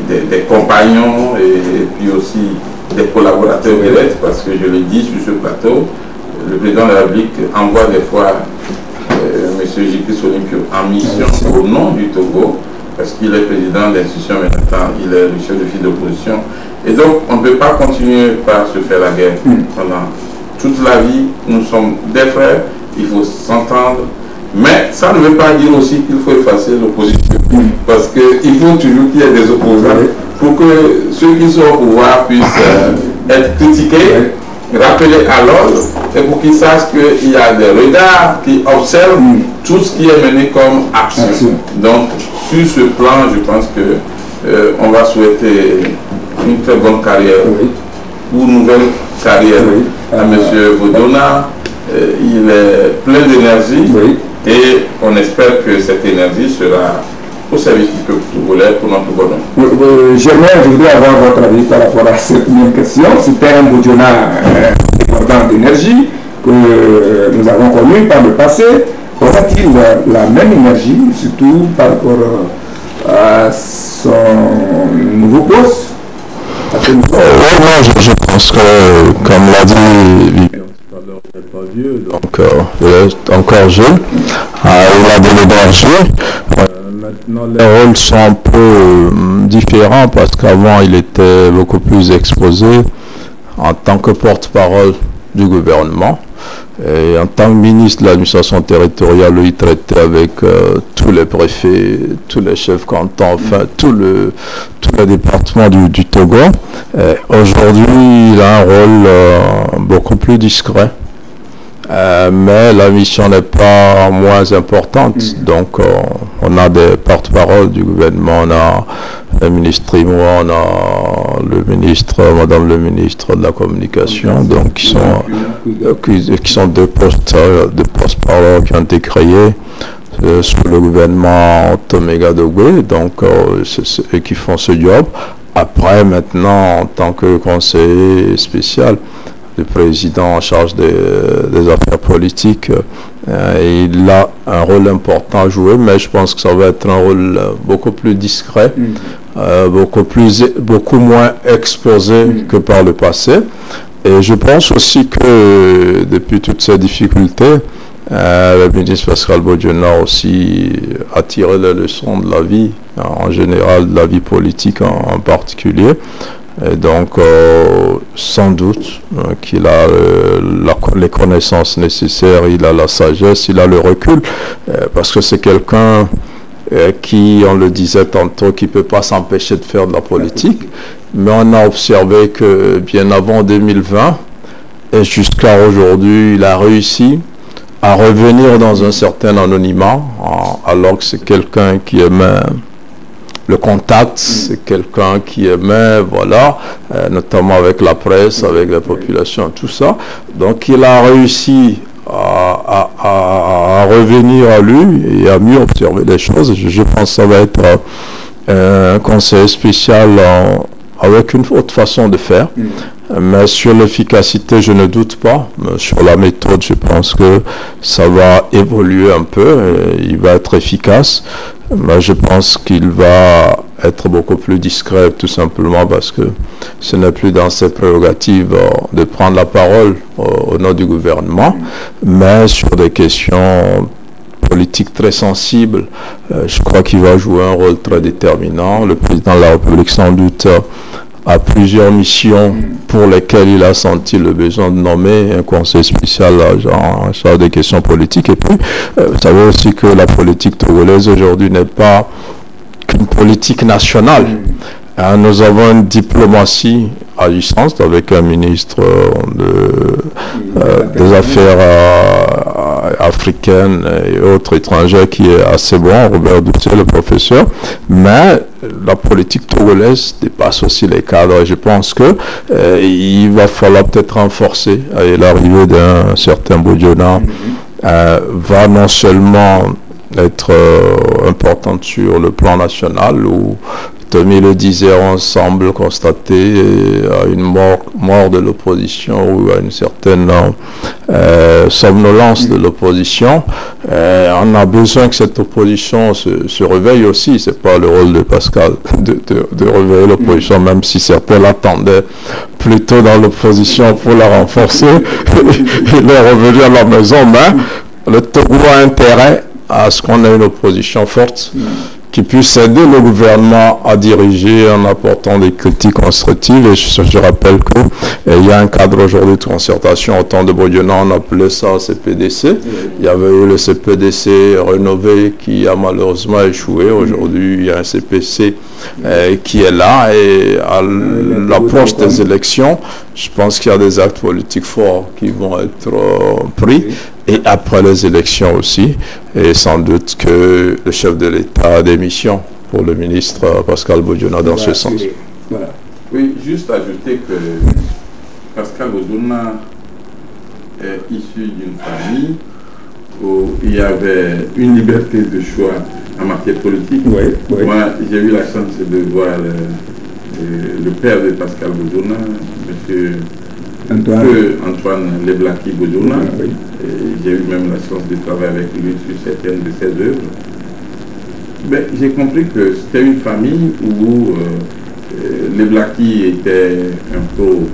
des compagnons et puis aussi des collaborateurs directs, parce que je l'ai dit sur ce plateau, le président de la République envoie des fois M. Jikis Olympio en mission au nom du Togo, parce qu'il est président d'institution, mais maintenant il est le chef de file d'opposition. Et donc on ne peut pas continuer par se faire la guerre pendant toute la vie. Nous sommes des frères, il faut s'entendre. Mais ça ne veut pas dire aussi qu'il faut effacer l'opposition. Parce qu'il faut toujours qu'il y ait des opposants pour que ceux qui sont au pouvoir puissent être critiqués, rappelés à l'ordre, et pour qu'ils sachent qu'il y a des regards qui observent tout ce qui est mené comme action. Donc, sur ce plan, je pense que on va souhaiter une très bonne carrière, ou une nouvelle carrière à M. Boudouna. Il est plein d'énergie. Et on espère que cette énergie sera au service du peuple togolais pour notre bonheur. Je voudrais avoir votre avis par rapport à cette même question. C'était un Boudouna débordant d'énergie que nous avons connu par le passé. Aura-t-il la même énergie, surtout par rapport à son nouveau poste? Je pense que, comme l'a dit Vivian tout à l'heure, il n'est pas vieux, donc il est encore jeune, il a de l'énergie. Maintenant, les rôles sont un peu différents parce qu'avant, il était beaucoup plus exposé en tant que porte-parole du gouvernement. Et en tant que ministre de l'administration territoriale, il traitait avec tous les préfets, tous les chefs cantons, enfin tous les départements du Togo. Aujourd'hui, il a un rôle beaucoup plus discret. Mais la mission n'est pas moins importante. Donc, on a des porte-paroles du gouvernement, on a le ministre Trimo, on a Madame le ministre de la Communication, donc qui sont deux porte-paroles qui ont été créés sous le gouvernement Toméga Dogwe, donc et qui font ce job. Après, maintenant, en tant que conseiller spécial, le président en charge des affaires politiques, il a un rôle important à jouer, mais je pense que ça va être un rôle beaucoup plus discret, beaucoup moins exposé que par le passé. Et je pense aussi que depuis toutes ces difficultés, le ministre Pascal Boudouna aussi a tiré les leçons de la vie, en général, de la vie politique en particulier. Et donc, sans doute qu'il a les connaissances nécessaires, il a la sagesse, il a le recul, parce que c'est quelqu'un qui, on le disait tantôt, qui ne peut pas s'empêcher de faire de la politique. Mais on a observé que bien avant 2020 et jusqu'à aujourd'hui, il a réussi à revenir dans un certain anonymat, alors que c'est quelqu'un qui aimait le contact, c'est quelqu'un qui aimait, voilà, notamment avec la presse, avec la population, tout ça. Donc il a réussi à revenir à lui et à mieux observer les choses. Je pense que ça va être un conseil spécial avec une autre façon de faire. Mais sur l'efficacité, je ne doute pas. Mais sur la méthode, je pense que ça va évoluer un peu. Il va être efficace. Mais je pense qu'il va être beaucoup plus discret, tout simplement parce que ce n'est plus dans ses prérogatives de prendre la parole au nom du gouvernement. Mais sur des questions politiques très sensibles, je crois qu'il va jouer un rôle très déterminant. Le président de la République, sans doute, a plusieurs missions pour lesquelles il a senti le besoin de nommer un conseil spécial en charge des questions politiques. Et puis, vous savez aussi que la politique togolaise aujourd'hui n'est pas qu'une politique nationale. Nous avons une diplomatie agissante avec un ministre des Affaires africaines et autres étrangers qui est assez bon, Robert Doucet, le professeur, mais la politique togolaise dépasse aussi les cadres et je pense que il va falloir peut-être renforcer l'arrivée d'un certain Bodiona va non seulement être importante sur le plan national où Tommy le disait, on semble constater une mort de l'opposition ou une certaine somnolence de l'opposition. On a besoin que cette opposition se réveille aussi. C'est pas le rôle de Pascal de réveiller l'opposition, même si certains l'attendaient plutôt dans l'opposition pour la renforcer. Il est revenu à la maison, mais le Togo a intérêt à ce qu'on ait une opposition forte qui puisse aider le gouvernement à diriger en apportant des critiques constructives. Et je rappelle qu'il y a un cadre aujourd'hui de concertation au temps de Bodiona, on appelait ça CPDC. Il y avait eu le CPDC rénové qui a malheureusement échoué. Aujourd'hui, il y a un CPC qui est là et à l'approche des élections, je pense qu'il y a des actes politiques forts qui vont être pris. Et après les élections aussi, et sans doute que le chef de l'État a des missions pour le ministre Pascal Bodiona dans ce sens. Voilà. Oui, juste ajouter que Pascal Bodiona est issu d'une famille où il y avait une liberté de choix en matière politique. Oui, oui. Moi, j'ai eu la chance de voir le père de Pascal Bodiona, M. Antoine Leblaki Bodiona. Oui. J'ai eu même la chance de travailler avec lui sur certaines de ses œuvres. Mais j'ai compris que c'était une famille où Leblaki était un pro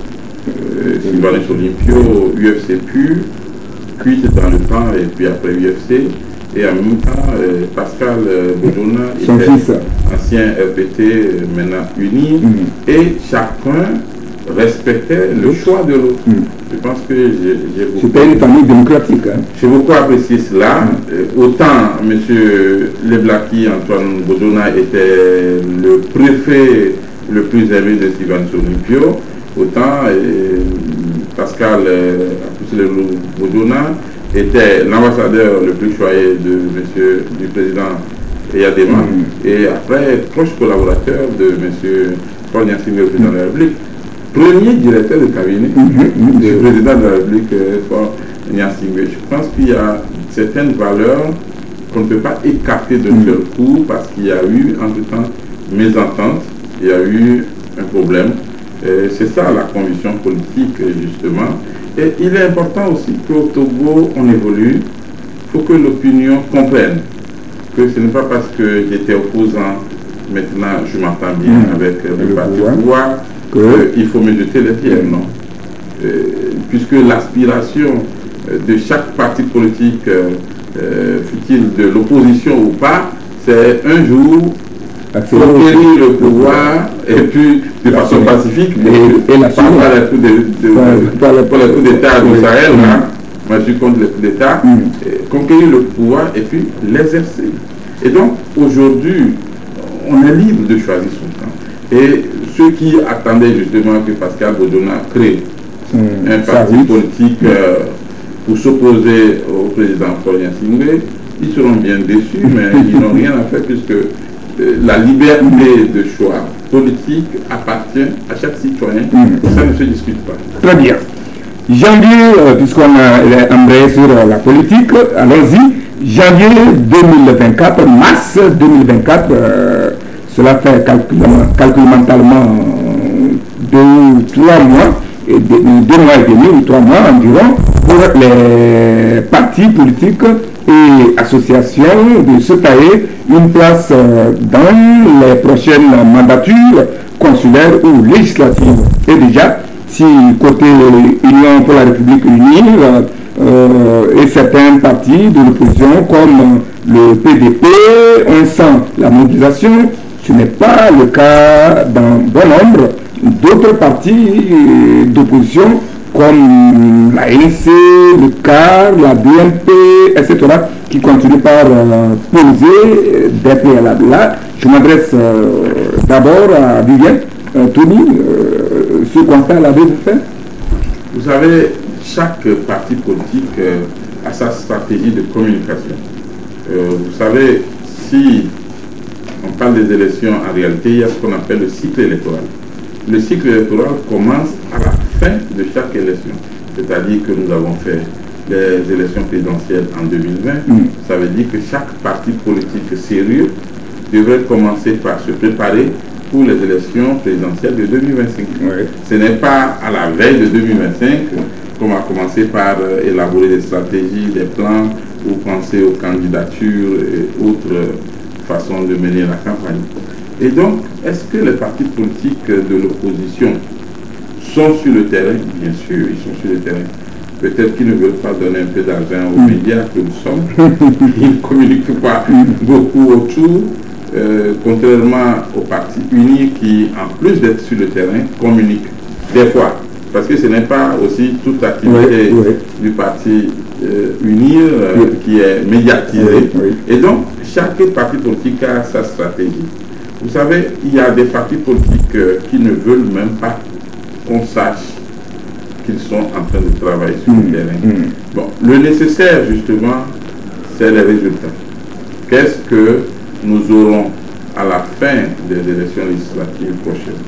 Sylvanus Olympio, UFC pur, cuite dans le temps et puis après UFC. Et en même temps, Pascal Bodiona était ancien RPT, maintenant uni, et chacun respectait le choix de l'autre. Je pense que j'ai beaucoup... C'était une famille démocratique. Hein? J'ai beaucoup apprécié cela. Autant M. Leblaki, Antoine Bodiona, était le préfet le plus aimé de Sylvanus Olympio, autant Pascal Bodiona était l'ambassadeur le plus choyé du président Eyadema et après proche collaborateur de M. Paul Nyasingbe, le président de la République. Premier directeur de cabinet du président de la République, Nyasingbe. Je pense qu'il y a certaines valeurs qu'on ne peut pas écarter d'un seul coup parce qu'il y a eu, entre-temps, mésentente, il y a eu un problème. C'est ça la conviction politique, justement. Et il est important aussi qu'au Togo, on évolue. Il faut que l'opinion comprenne que ce n'est pas parce que j'étais opposant, maintenant je m'entends bien avec le parti au pouvoir, qu'il faut me jeter les pierres, non. Puisque l'aspiration de chaque parti politique, fut-il de l'opposition ou pas, c'est un jour conquérir le pouvoir et puis de façon pacifique, et la par les coups d'État du Sahel, moi je suis contre les coups d'État, conquérir le pouvoir et puis l'exercer. Et donc aujourd'hui, on est libre de choisir son camp. Et ceux qui attendaient justement que Pascal Bodiona crée un parti politique pour s'opposer au président Florien Singbe, ils seront bien déçus, mais ils n'ont rien à faire puisque la liberté de choix politique appartient à chaque citoyen. Ça ne se discute pas. Très bien. Janvier, puisqu'on a embrayé sur la politique, allons-y. Janvier 2024, mars 2024, cela fait calcul mentalement 2 ou 3 mois, et 2 mois et demi ou 3 mois environ, pour les partis politiques et associations de se tailler une place dans les prochaines mandatures consulaires ou législatives. Et déjà, si côté Union pour la République unie et certains partis de l'opposition comme le PDP, on sent la mobilisation, ce n'est pas le cas dans bon nombre d'autres partis d'opposition comme la l'ANC, le CAR, la BNP, etc., qui continuent par poser des préalables. Là, je m'adresse d'abord à Viviane. Tony, ce constat l'avez-vous fait? Vous savez, chaque parti politique a sa stratégie de communication. Vous savez, si on parle des élections, en réalité, il y a ce qu'on appelle le cycle électoral. Le cycle électoral commence à la fin de chaque élection. C'est-à-dire que nous avons fait les élections présidentielles en 2020. Ça veut dire que chaque parti politique sérieux devrait commencer par se préparer pour les élections présidentielles de 2025. Ce n'est pas à la veille de 2025 qu'on va commencer par élaborer des stratégies, des plans ou penser aux candidatures et autres façons de mener la campagne. Et donc, est-ce que les partis politiques de l'opposition sont sur le terrain? Bien sûr, ils sont sur le terrain. Peut-être qu'ils ne veulent pas donner un peu d'argent aux médias que nous sommes. Ils ne communiquent pas beaucoup autour, contrairement aux partis unis qui, en plus d'être sur le terrain, communiquent des fois. Parce que ce n'est pas aussi toute activité du parti unir qui est médiatisée. Et donc, chaque parti politique a sa stratégie. Vous savez, il y a des partis politiques qui ne veulent même pas qu'on sache qu'ils sont en train de travailler sur le terrain. Bon, le nécessaire, justement, c'est les résultats. Qu'est-ce que nous aurons à la fin des élections législatives prochaines?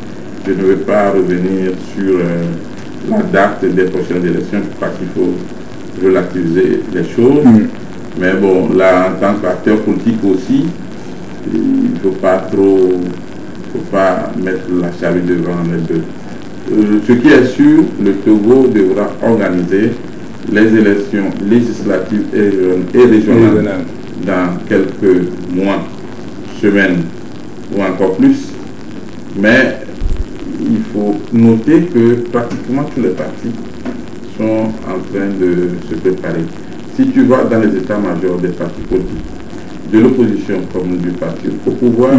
Je ne vais pas revenir sur la date des prochaines élections, parce qu'il faut relativiser les choses. Mais bon, là, en tant qu'acteur politique aussi, il ne faut pas mettre la charrue devant les bœufs. Ce qui est sûr, le Togo devra organiser les élections législatives et régionales dans quelques mois, semaines ou encore plus. Mais il faut noter que pratiquement tous les partis sont en train de se préparer. Si tu vas dans les états-majors des partis politiques, de l'opposition comme du parti au pouvoir,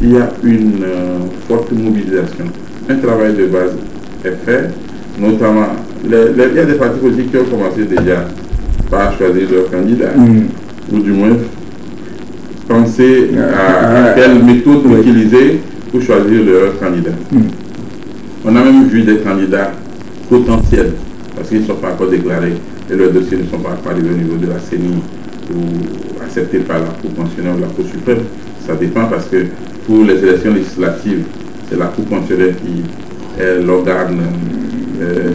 il y a une forte mobilisation. Un travail de base est fait, notamment, il y a des partis politiques qui ont commencé déjà par choisir leur candidat, ou du moins penser à quelle méthode utiliser pour choisir leur candidat. On a même vu des candidats potentiels, parce qu'ils ne sont pas encore déclarés et leurs dossiers ne sont pas arrivés au niveau de la CENI ou acceptés par la Cour constitutionnelle ou la Cour suprême. Ça dépend parce que pour les élections législatives, c'est la Cour constitutionnelle qui est l'organe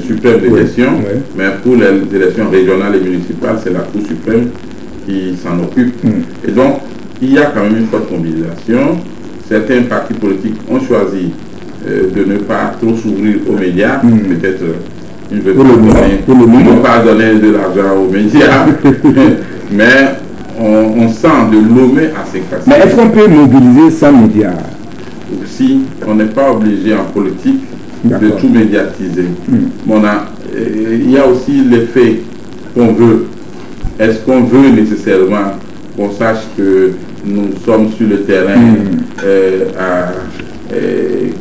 suprême de gestion, mais pour les élections régionales et municipales, c'est la Cour suprême qui s'en occupe. Et donc, il y a quand même une forte mobilisation. Certains partis politiques ont choisi de ne pas trop s'ouvrir aux médias, peut-être ils ne veulent pas donner de l'argent aux médias, mais on sent de l'homer assez facilement. Mais est-ce qu'on peut mobiliser sans médias? Si on n'est pas obligé en politique de tout médiatiser. Il y a aussi l'effet qu'on veut. Est-ce qu'on veut nécessairement qu'on sache que nous sommes sur le terrain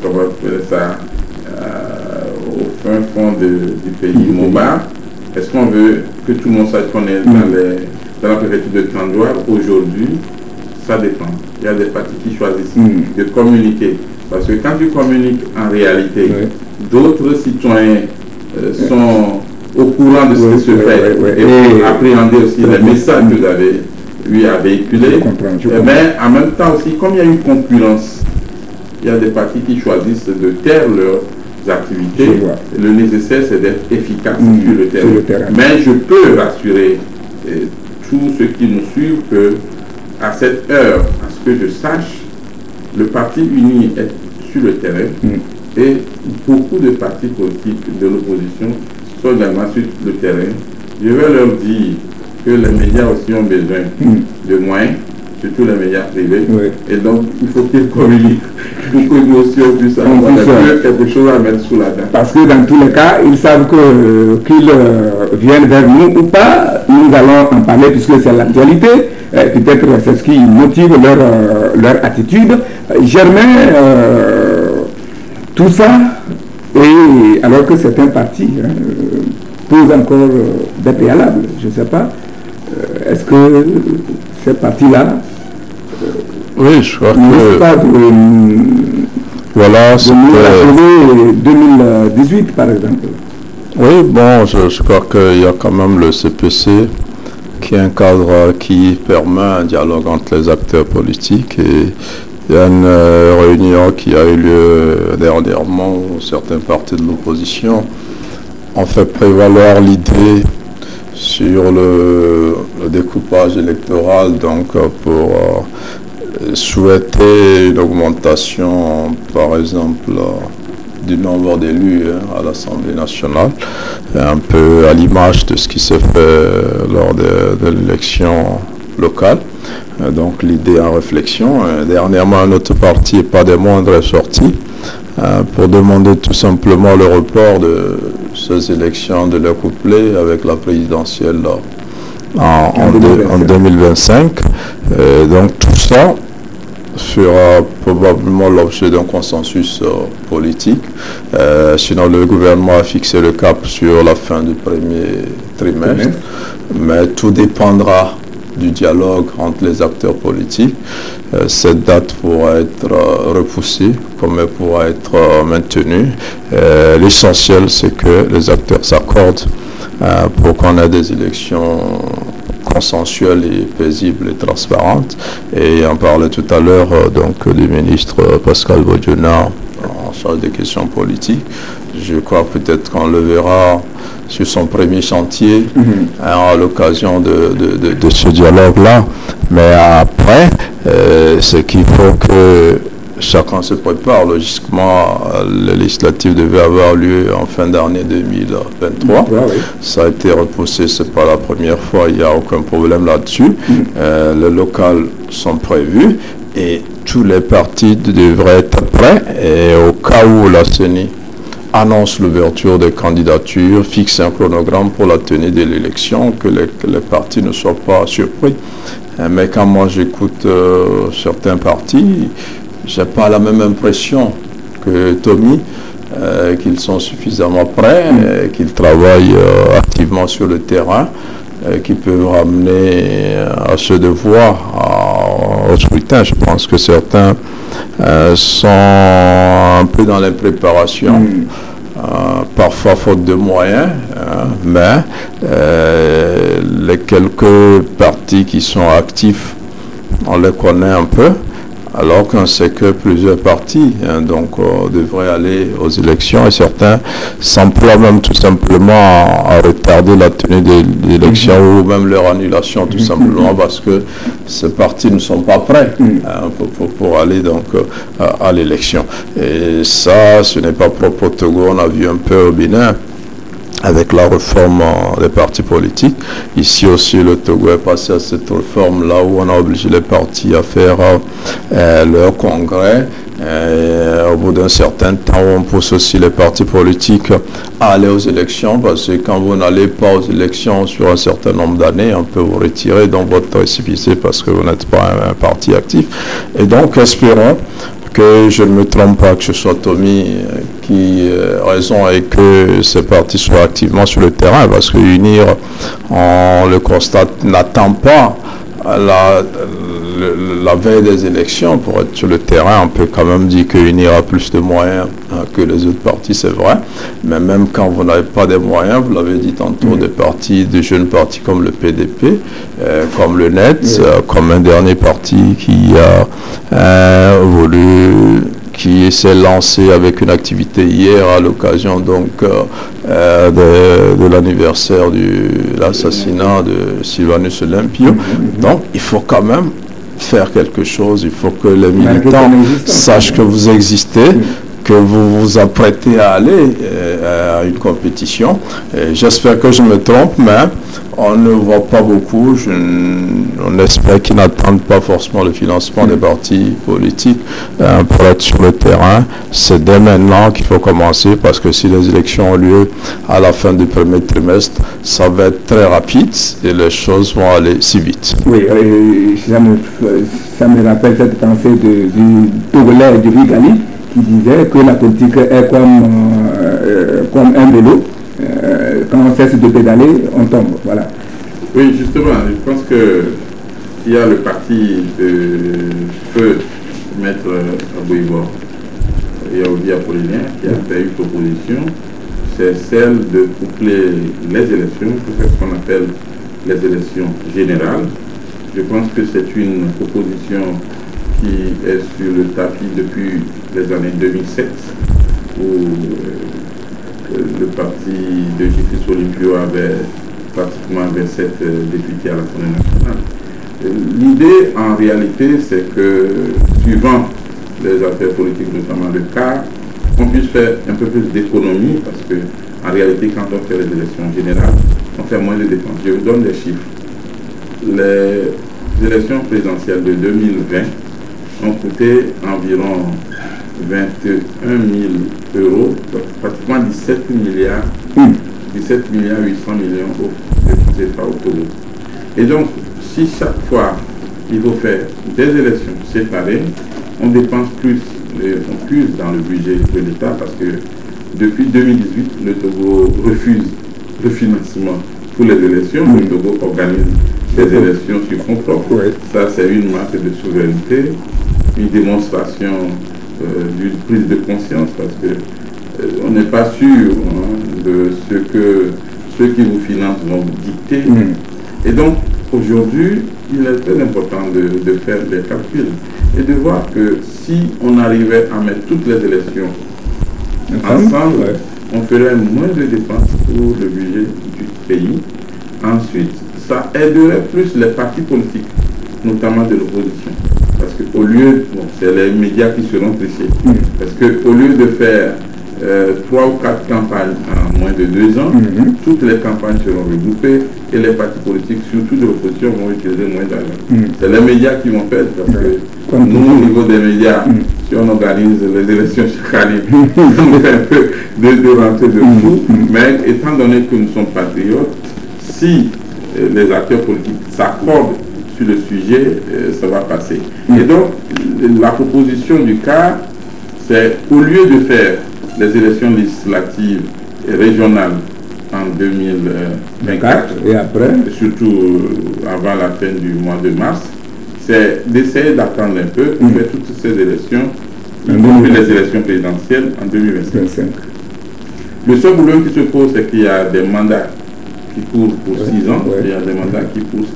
comment on appelle ça, au fin fond du pays Moba? Est-ce qu'on veut que tout le monde sache qu'on est dans la préfecture de Tandouar? Aujourd'hui, ça dépend. Il y a des partis qui choisissent de communiquer. Parce que quand tu communiques en réalité, d'autres citoyens sont au courant de ce qui se fait et pour appréhender aussi les messages que vous avez eu à véhiculer. Mais en même temps aussi, comme il y a une concurrence, il y a des partis qui choisissent de taire leurs activités. Le nécessaire, c'est d'être efficace sur le terrain. Mais je peux rassurer tous ceux qui nous suivent que à cette heure, à ce que je sache, le Parti uni est sur le terrain et beaucoup de partis politiques de l'opposition sont également sur le terrain. Je vais leur dire que les médias aussi ont besoin de moyens, surtout les médias privés, et donc il faut qu'ils communiquent pour que nous aussi on puisse avoir quelque chose à mettre sous la dent. Parce que dans tous les cas, ils savent qu'ils viennent vers nous ou pas, nous allons en parler puisque c'est l'actualité. Peut-être c'est ce qui motive leur attitude. Germain, tout ça, et alors que certains partis posent encore des préalables, je ne sais pas, est-ce que ces partis-là oui, je crois que pas voilà, de nous 2018 par exemple. Oui, bon, je crois qu'il y a quand même le CPC qui est un cadre qui permet un dialogue entre les acteurs politiques, et il y a une réunion qui a eu lieu dernièrement où certains partis de l'opposition ont fait prévaloir l'idée sur le découpage électoral, donc pour souhaiter une augmentation, par exemple, du nombre d'élus à l'Assemblée nationale, un peu à l'image de ce qui s'est fait lors de l'élection locale. Donc l'idée en réflexion. Dernièrement, un autre parti, et pas des moindres, est sorti pour demander tout simplement le report de ces élections de leur couplet avec la présidentielle en 2025. Donc tout ça sera probablement l'objet d'un consensus politique. Sinon, le gouvernement a fixé le cap sur la fin du premier trimestre, mais tout dépendra du dialogue entre les acteurs politiques. Cette date pourra être repoussée comme elle pourra être maintenue. L'essentiel, c'est que les acteurs s'accordent pour qu'on ait des élections consensuelles et paisibles et transparentes. Et on parlait tout à l'heure donc du ministre Pascal Bodiona en charge des questions politiques. Je crois peut-être qu'on le verra sur son premier chantier à l'occasion de ce dialogue-là. Mais après, c'est qu'il faut que chacun se prépare. Logiquement, les législatives devaient avoir lieu en fin d'année 2023. Ça a été repoussé, c'est pas la première fois, il n'y a aucun problème là-dessus. Les locales sont prévues et tous les partis devraient être prêts. Et au cas où la CENI annonce l'ouverture des candidatures, fixe un chronogramme pour la tenue de l'élection, que les partis ne soient pas surpris. Mais quand moi j'écoute certains partis, j'ai pas la même impression que Tommy, qu'ils sont suffisamment prêts, qu'ils travaillent activement sur le terrain, qui peuvent ramener à ce devoir au scrutin. Je pense que certains sont un peu dans les préparations, parfois faute de moyens, mais les quelques partis qui sont actifs, on les connaît un peu, alors qu'on sait que plusieurs partis devraient aller aux élections, et certains s'emploient même tout simplement à retarder la tenue des élections ou même leur annulation tout simplement parce que ces partis ne sont pas prêts pour aller donc à l'élection. Et ça, ce n'est pas propre au Togo. On a vu un peu au Bénin avec la réforme des partis politiques. Ici aussi, le Togo est passé à cette réforme là où on a obligé les partis à faire leur congrès. Au bout d'un certain temps, on pousse aussi les partis politiques à aller aux élections, parce que quand vous n'allez pas aux élections sur un certain nombre d'années, on peut vous retirer dans votre récépissé parce que vous n'êtes pas un parti actif. Et donc, espérons que je ne me trompe pas, que ce soit Tommy qui a raison et que ces partis soient activement sur le terrain, parce que UNIR, on le constate, n'attend pas la veille des élections, pour être sur le terrain, on peut quand même dire qu'il y aura plus de moyens que les autres partis, c'est vrai. Mais même quand vous n'avez pas des moyens, vous l'avez dit tantôt, des partis, de jeunes partis comme le PDP, comme le NET, comme un dernier parti qui a qui s'est lancé avec une activité hier à l'occasion donc de l'anniversaire de l'assassinat de Sylvanus Olympio. Donc il faut quand même faire quelque chose, il faut que les militants sachent que vous existez, que vous vous apprêtez à aller à une compétition. J'espère que je me trompe, mais on ne voit pas beaucoup. On espère qu'ils n'attendent pas forcément le financement des partis politiques pour être sur le terrain. C'est dès maintenant qu'il faut commencer, parce que si les élections ont lieu à la fin du premier trimestre, ça va être très rapide et les choses vont aller si vite. Oui, ça me rappelle cette pensée du Togolais de Vigali, qui disait que la politique est comme un vélo. Quand on cesse de pédaler, on tombe. Voilà. Oui, justement, je pense qu'il y a le parti de feu Maître Aboibo et Obi Apollinaire qui a fait une proposition, c'est celle de coupler les élections, c'est ce qu'on appelle les élections générales. Je pense que c'est une proposition qui est sur le tapis depuis les années 2007, où le parti de Justice Olympio avait pratiquement 27 députés à l'Assemblée nationale. L'idée, en réalité, c'est que, suivant les affaires politiques, notamment le cas, on puisse faire un peu plus d'économie, parce que, en réalité, quand on fait les élections générales, on fait moins de dépenses. Je vous donne des chiffres. Les élections présidentielles de 2020 ont coûté environ 21 000 euros, donc pratiquement 17 milliards 800 millions de francs CFA au Togo. Et donc, si chaque fois il faut faire des élections séparées, on dépense plus, on puise dans le budget de l'État, parce que depuis 2018, le Togo refuse le financement pour les élections. Le Togo organise des élections sur fonds propres. Ça, c'est une marque de souveraineté, une démonstration d'une prise de conscience, parce que on n'est pas sûr de ce que ceux qui vous financent vont vous dicter. Et donc, aujourd'hui, il est très important de faire des calculs et de voir que si on arrivait à mettre toutes les élections ensemble, on ferait moins de dépenses pour le budget du pays. Ensuite, ça aiderait plus les partis politiques, notamment de l'opposition. Parce qu'au lieu, c'est les médias qui seront trichés, parce qu'au lieu de faire 3 ou 4 campagnes en moins de 2 ans, toutes les campagnes seront regroupées et les partis politiques, surtout de l'opposition, vont utiliser moins d'argent. C'est les médias qui vont faire, parce que nous, au niveau des médias, si on organise les élections chaque année, on fait un peu de rentrée de fou, mais étant donné que nous sommes patriotes, si les acteurs politiques s'accordent sur le sujet, ça va passer. Et donc, la proposition du cas, c'est au lieu de faire les élections législatives et régionales en 2024, et après, surtout avant la fin du mois de mars, c'est d'essayer d'attendre un peu pour faire toutes ces élections, y compris les élections présidentielles en 2025. Le seul problème qui se pose, c'est qu'il y a des mandats qui courent pour 6 ans, et il y a des mandats qui courent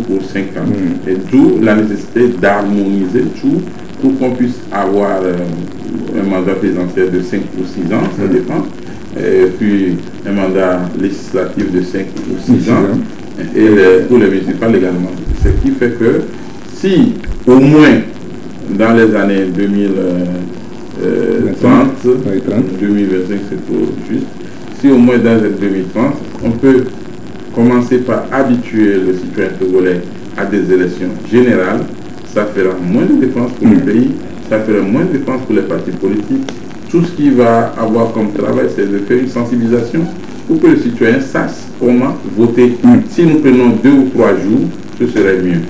pour 5 ans. Et d'où la nécessité d'harmoniser tout pour qu'on puisse avoir un mandat présidentiel de 5 ou 6 ans, ça dépend, et puis un mandat législatif de 5 ou 6 ans, et pour les municipales également. Ce qui fait que si au moins dans les années 2030, 2025 c'est trop juste, si au moins dans les 2030, on peut commencer par habituer le citoyen togolais à des élections générales, ça fera moins de dépenses pour le pays, ça fera moins de dépenses pour les partis politiques. Tout ce qu'il va avoir comme travail, c'est de faire une sensibilisation pour que le citoyen sache comment voter. Si nous prenons 2 ou 3 jours, ce serait mieux.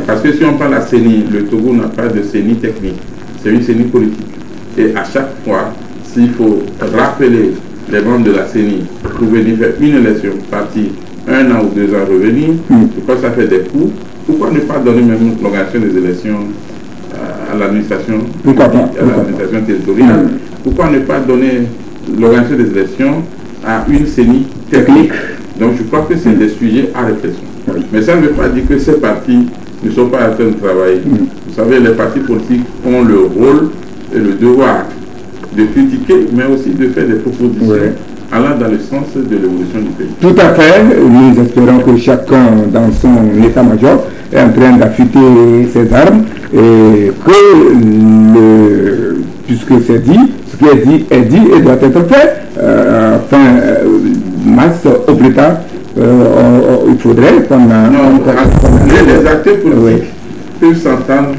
Parce que si on parle de la CENI, le Togo n'a pas de CENI technique, c'est une CENI politique. Et à chaque fois, s'il faut rappeler les membres de la CENI pour venir faire une élection, partir 1 an ou 2 ans revenir, je crois que ça fait des coûts pourquoi ne pas donner même l'organisation des élections à l'administration territoriale? Pourquoi ne pas donner l'organisation des élections à une CENI technique? Donc je crois que c'est des sujets à réflexion. Mais ça ne veut pas dire que ces partis ne sont pas en train de travailler. Vous savez, les partis politiques ont le rôle et le devoir de critiquer, mais aussi de faire des propositions allant dans le sens de l'évolution du pays. Tout à fait. Nous espérons que chacun dans son état-major est en train d'affûter ses armes et que, puisque c'est dit, ce qui est dit et doit être fait. Mars au plus tard, il faudrait qu'on les acteurs politiques peuvent s'entendre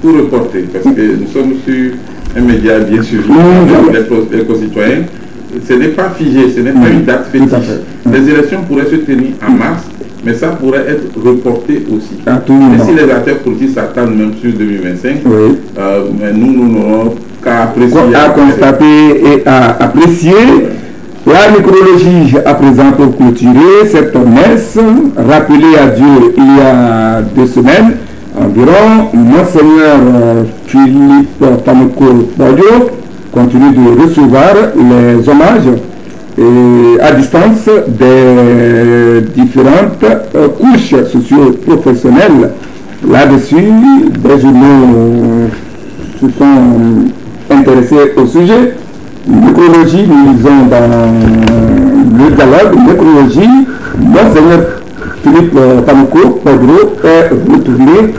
pour reporter, parce que nous sommes sur un média bien suivi les concitoyens. Ce n'est pas figé, ce n'est pas une date fétiche. Les élections pourraient se tenir en mars, mais ça pourrait être reporté aussi. Et si les acteurs politiques s'attendent même sur 2025, mais nous n'aurons qu'à apprécier. À constater et à apprécier. La nécrologie à présent pour clôturer cette messe rappelée à Dieu il y a 2 semaines environ. Monseigneur Philippe Famoko Badio continue de recevoir les hommages à distance des différentes couches socio-professionnelles. Là-dessus, des journaux se sont intéressés au sujet. Nécrologie, nous lisons dans le dialogue, nécrologie, Monseigneur Philippe Famoko Pedro est retourné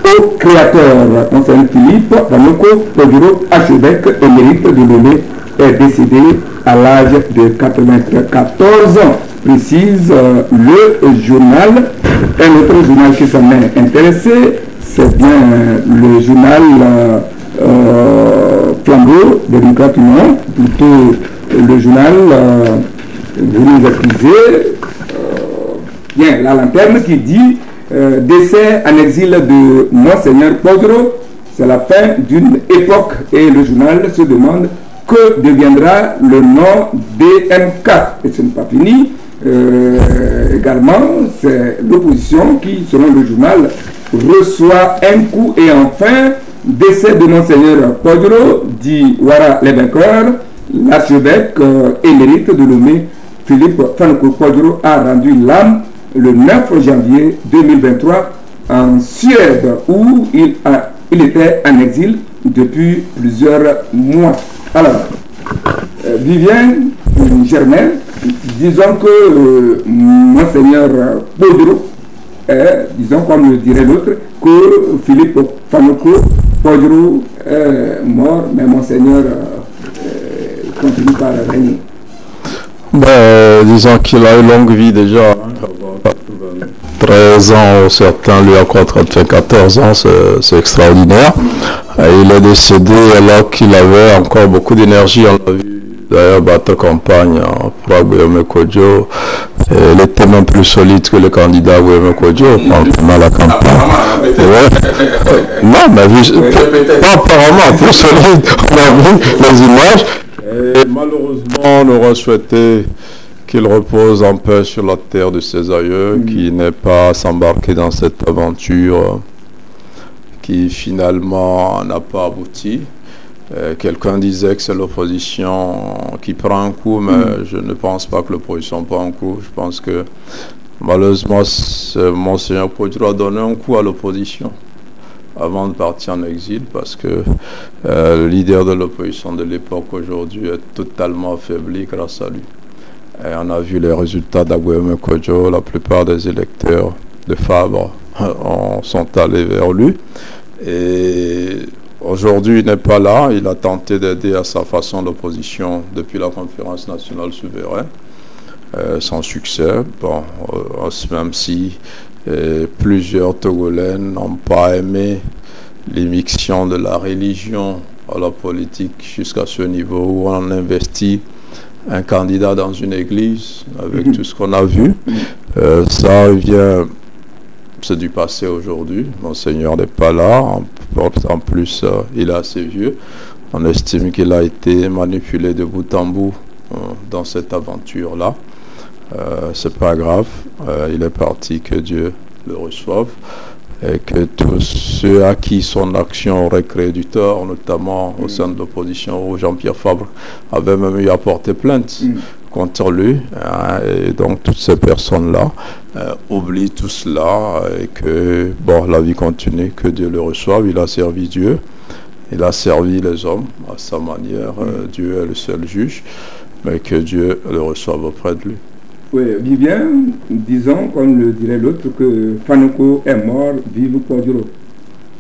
au Créateur. Monseigneur Philippe Famoko Pedro, archevêque émérite de Lomé, est décédé à l'âge de 94 ans, précise le journal. Un autre journal qui s'en est intéressé, c'est bien le journal Flambeau démocrate non, plutôt le journal, vous nous excusez, bien, la lanterne qui dit décès en exil de Monseigneur Pedro, c'est la fin d'une époque, et le journal se demande que deviendra le nom DMK. Et ce n'est pas fini. Également, c'est l'opposition qui, selon le journal, reçoit un coup. Et enfin, décès de Monseigneur Pedro, dit Ouara les vainqueurs, l'archevêque émérite de Lomé, Philippe Famoko Pedro, a rendu l'âme le 9 janvier 2023 en Suède, où il était en exil depuis plusieurs mois. Alors, Vivien Germain, disons que Monseigneur Pedro, disons comme le dirait l'autre, que Philippe Famoko Pedro est mort, mais Monseigneur continue par régner. Disons qu'il a une longue vie déjà. 13 ans, certains lui accordent 14 ans, c'est extraordinaire. Il est décédé alors qu'il avait encore beaucoup d'énergie. On l'a vu d'ailleurs battre campagne pour Guillaume Kodjo. Il était même plus solide que le candidat Guillaume Kodjo pendant la campagne. Non, mais pas apparemment plus solide. On a vu les images. Et malheureusement, on aurait souhaité qu'il repose en paix sur la terre de ses aïeux, qu'il n'ait pas s'embarqué dans cette aventure qui finalement n'a pas abouti. Quelqu'un disait que c'est l'opposition qui prend un coup, mais je ne pense pas que l'opposition prend un coup. Je pense que malheureusement, Monseigneur Pedro a donné un coup à l'opposition avant de partir en exil, parce que le leader de l'opposition de l'époque aujourd'hui est totalement affaibli grâce à lui. Et on a vu les résultats d'Aguiome Kodjo. La plupart des électeurs de Fabre sont allés vers lui. Et aujourd'hui, il n'est pas là. Il a tenté d'aider à sa façon l'opposition depuis la conférence nationale souveraine, sans succès. Bon, même si plusieurs Togolais n'ont pas aimé l'immixtion de la religion à la politique jusqu'à ce niveau où on investit un candidat dans une église avec tout ce qu'on a vu. Ça vient, c'est du passé aujourd'hui. Monseigneur n'est pas là. En plus, il est assez vieux. On estime qu'il a été manipulé de bout en bout dans cette aventure-là. C'est pas grave. Il est parti, que Dieu le reçoive. et que tous ceux à qui son action aurait créé du tort, notamment au sein de l'opposition, où Jean-Pierre Fabre avait même eu à porter plainte contre lui, et donc toutes ces personnes-là oublient tout cela, et que bon, la vie continue, que Dieu le reçoive. Il a servi Dieu, il a servi les hommes à sa manière. Dieu est le seul juge, mais que Dieu le reçoive auprès de lui. Oui, Vivien, disons, comme le dirait l'autre, que Fanoko est mort, vive Kodjoro.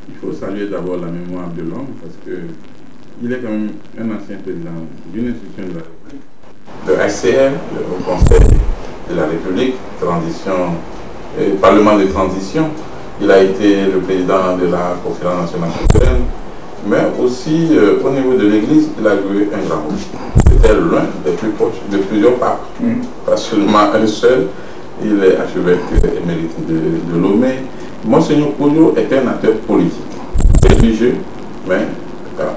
Il faut saluer d'abord la mémoire de l'homme, parce qu'il est quand même un ancien président d'une institution de la République. Le HCR, le Conseil de la République, Parlement de transition. Il a été le président de la Conférence nationale souveraine, mais aussi au niveau de l'Église, il a joué un grand rôle. C'était l'un des plus proches de plusieurs papes, pas seulement un seul. Il est archevêque émérite de Lomé. Monseigneur Kodjoro est un acteur politique, religieux, mais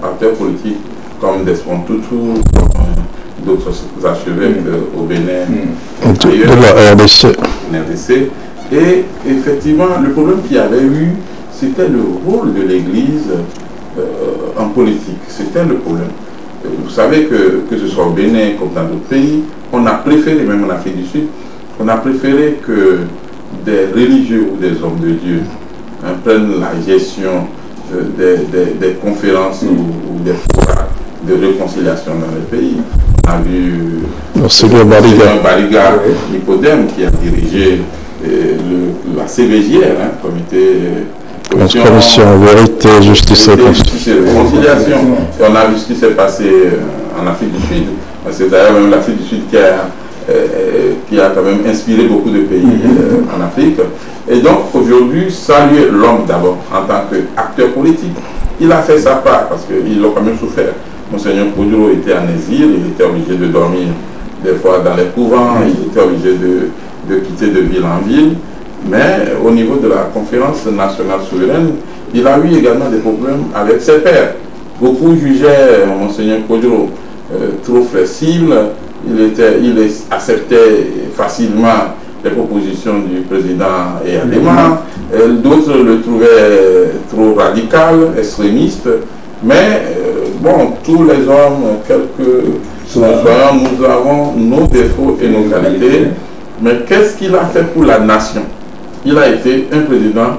acteur politique comme Desmond Tutu, d'autres archevêques au Bénin, de la RDC. Et effectivement, le problème qu'il y avait eu, c'était le rôle de l'Église en politique. C'était le problème. Vous savez que ce soit au Bénin comme dans d'autres pays, on a préféré, même en Afrique du Sud, on a préféré que des religieux ou des hommes de Dieu prennent la gestion des conférences ou des forats de réconciliation dans le pays. On a vu Monseigneur Bariga Nicodème qui a dirigé la CVJR, commission vérité, justice et réconciliation. Et on a vu ce qui s'est passé en Afrique du Sud. C'est d'ailleurs même l'Afrique du Sud qui a quand même inspiré beaucoup de pays en Afrique. Et donc aujourd'hui, saluer l'homme d'abord en tant qu'acteur politique. Il a fait sa part parce qu'il a quand même souffert. Monseigneur Kodjoro était en exil, il était obligé de dormir des fois dans les couvents, il était obligé de quitter de ville en ville. Mais au niveau de la conférence nationale souveraine, il a eu également des problèmes avec ses pairs. Beaucoup jugeaient Monseigneur Kodjoro trop flexible, il acceptait facilement les propositions du président Eyadema, d'autres le trouvaient trop radical, extrémiste, mais bon, tous les hommes, quels que nous soyons, nous avons nos défauts et nos qualités, mais qu'est-ce qu'il a fait pour la nation? Il a été un président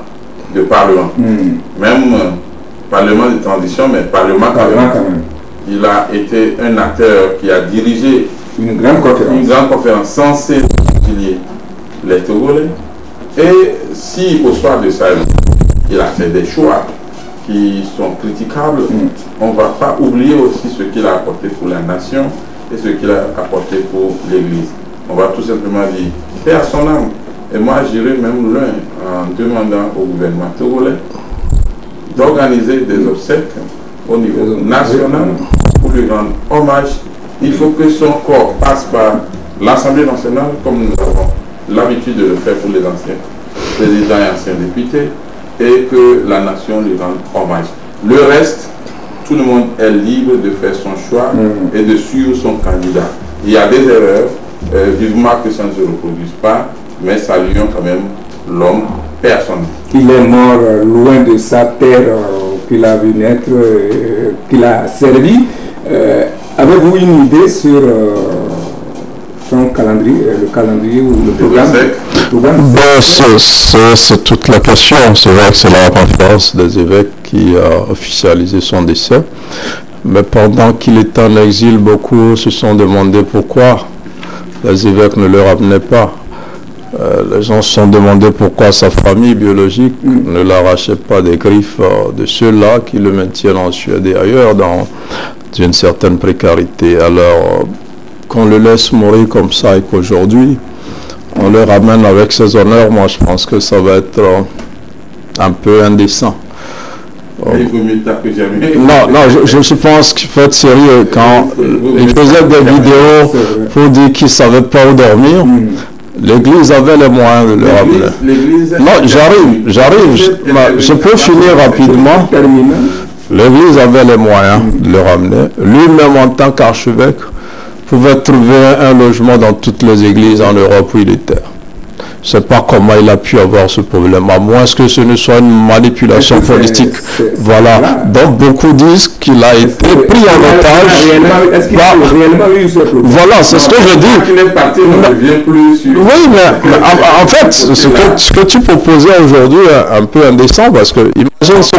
de parlement, même parlement de transition, mais parlement quand même. Il a été un acteur qui a dirigé une grande conférence censée concilier les Togolais. Et si au soir de sa vie, il a fait des choix qui sont critiquables, on ne va pas oublier aussi ce qu'il a apporté pour la nation et ce qu'il a apporté pour l'Église. On va tout simplement dire paix à son âme. Et moi, j'irai même loin en demandant au gouvernement togolais d'organiser des obsèques au niveau national pour lui rendre hommage. Il faut que son corps passe par l'Assemblée nationale comme nous avons l'habitude de le faire pour les anciens présidents et anciens députés, et que la nation lui rende hommage. Le reste, tout le monde est libre de faire son choix et de suivre son candidat. Il y a des erreurs, vivement que ça ne se reproduise pas, mais saluons quand même l'homme personnel. Il est mort loin de sa terre qu'il a vu naître, qu'il a servi. Avez-vous une idée sur son calendrier, le calendrier ou le programme? C'est toute la question. C'est vrai que c'est la conférence des évêques qui a officialisé son décès. Mais pendant qu'il était en exil, beaucoup se sont demandé pourquoi les évêques ne le ramenaient pas. Les gens se sont demandé pourquoi sa famille biologique ne l'arrachait pas des griffes de ceux-là qui le maintiennent en Suède et ailleurs dans une certaine précarité. Alors, qu'on le laisse mourir comme ça et qu'aujourd'hui, on le ramène avec ses honneurs, moi je pense que ça va être un peu indécent. Il vaut mieux tard que jamais. Non, je pense qu'il faut être sérieux. Quand il faisait des vidéos pour dire qu'il ne savait pas où dormir, l'Église avait les moyens de le ramener. Non, j'arrive. Je peux finir rapidement. L'Église avait les moyens de le ramener. Lui-même, en tant qu'archevêque, pouvait trouver un logement dans toutes les églises en Europe où il était. Je ne sais pas comment il a pu avoir ce problème, à moins que ce ne soit une manipulation politique. Voilà. Donc beaucoup disent qu'il a été pris en otage. Est-ce qu'il a réellement eu ce problème? Voilà, c'est ce que je dis. Oui, mais en fait, ce que tu proposais aujourd'hui est un peu indécent, parce que imagine si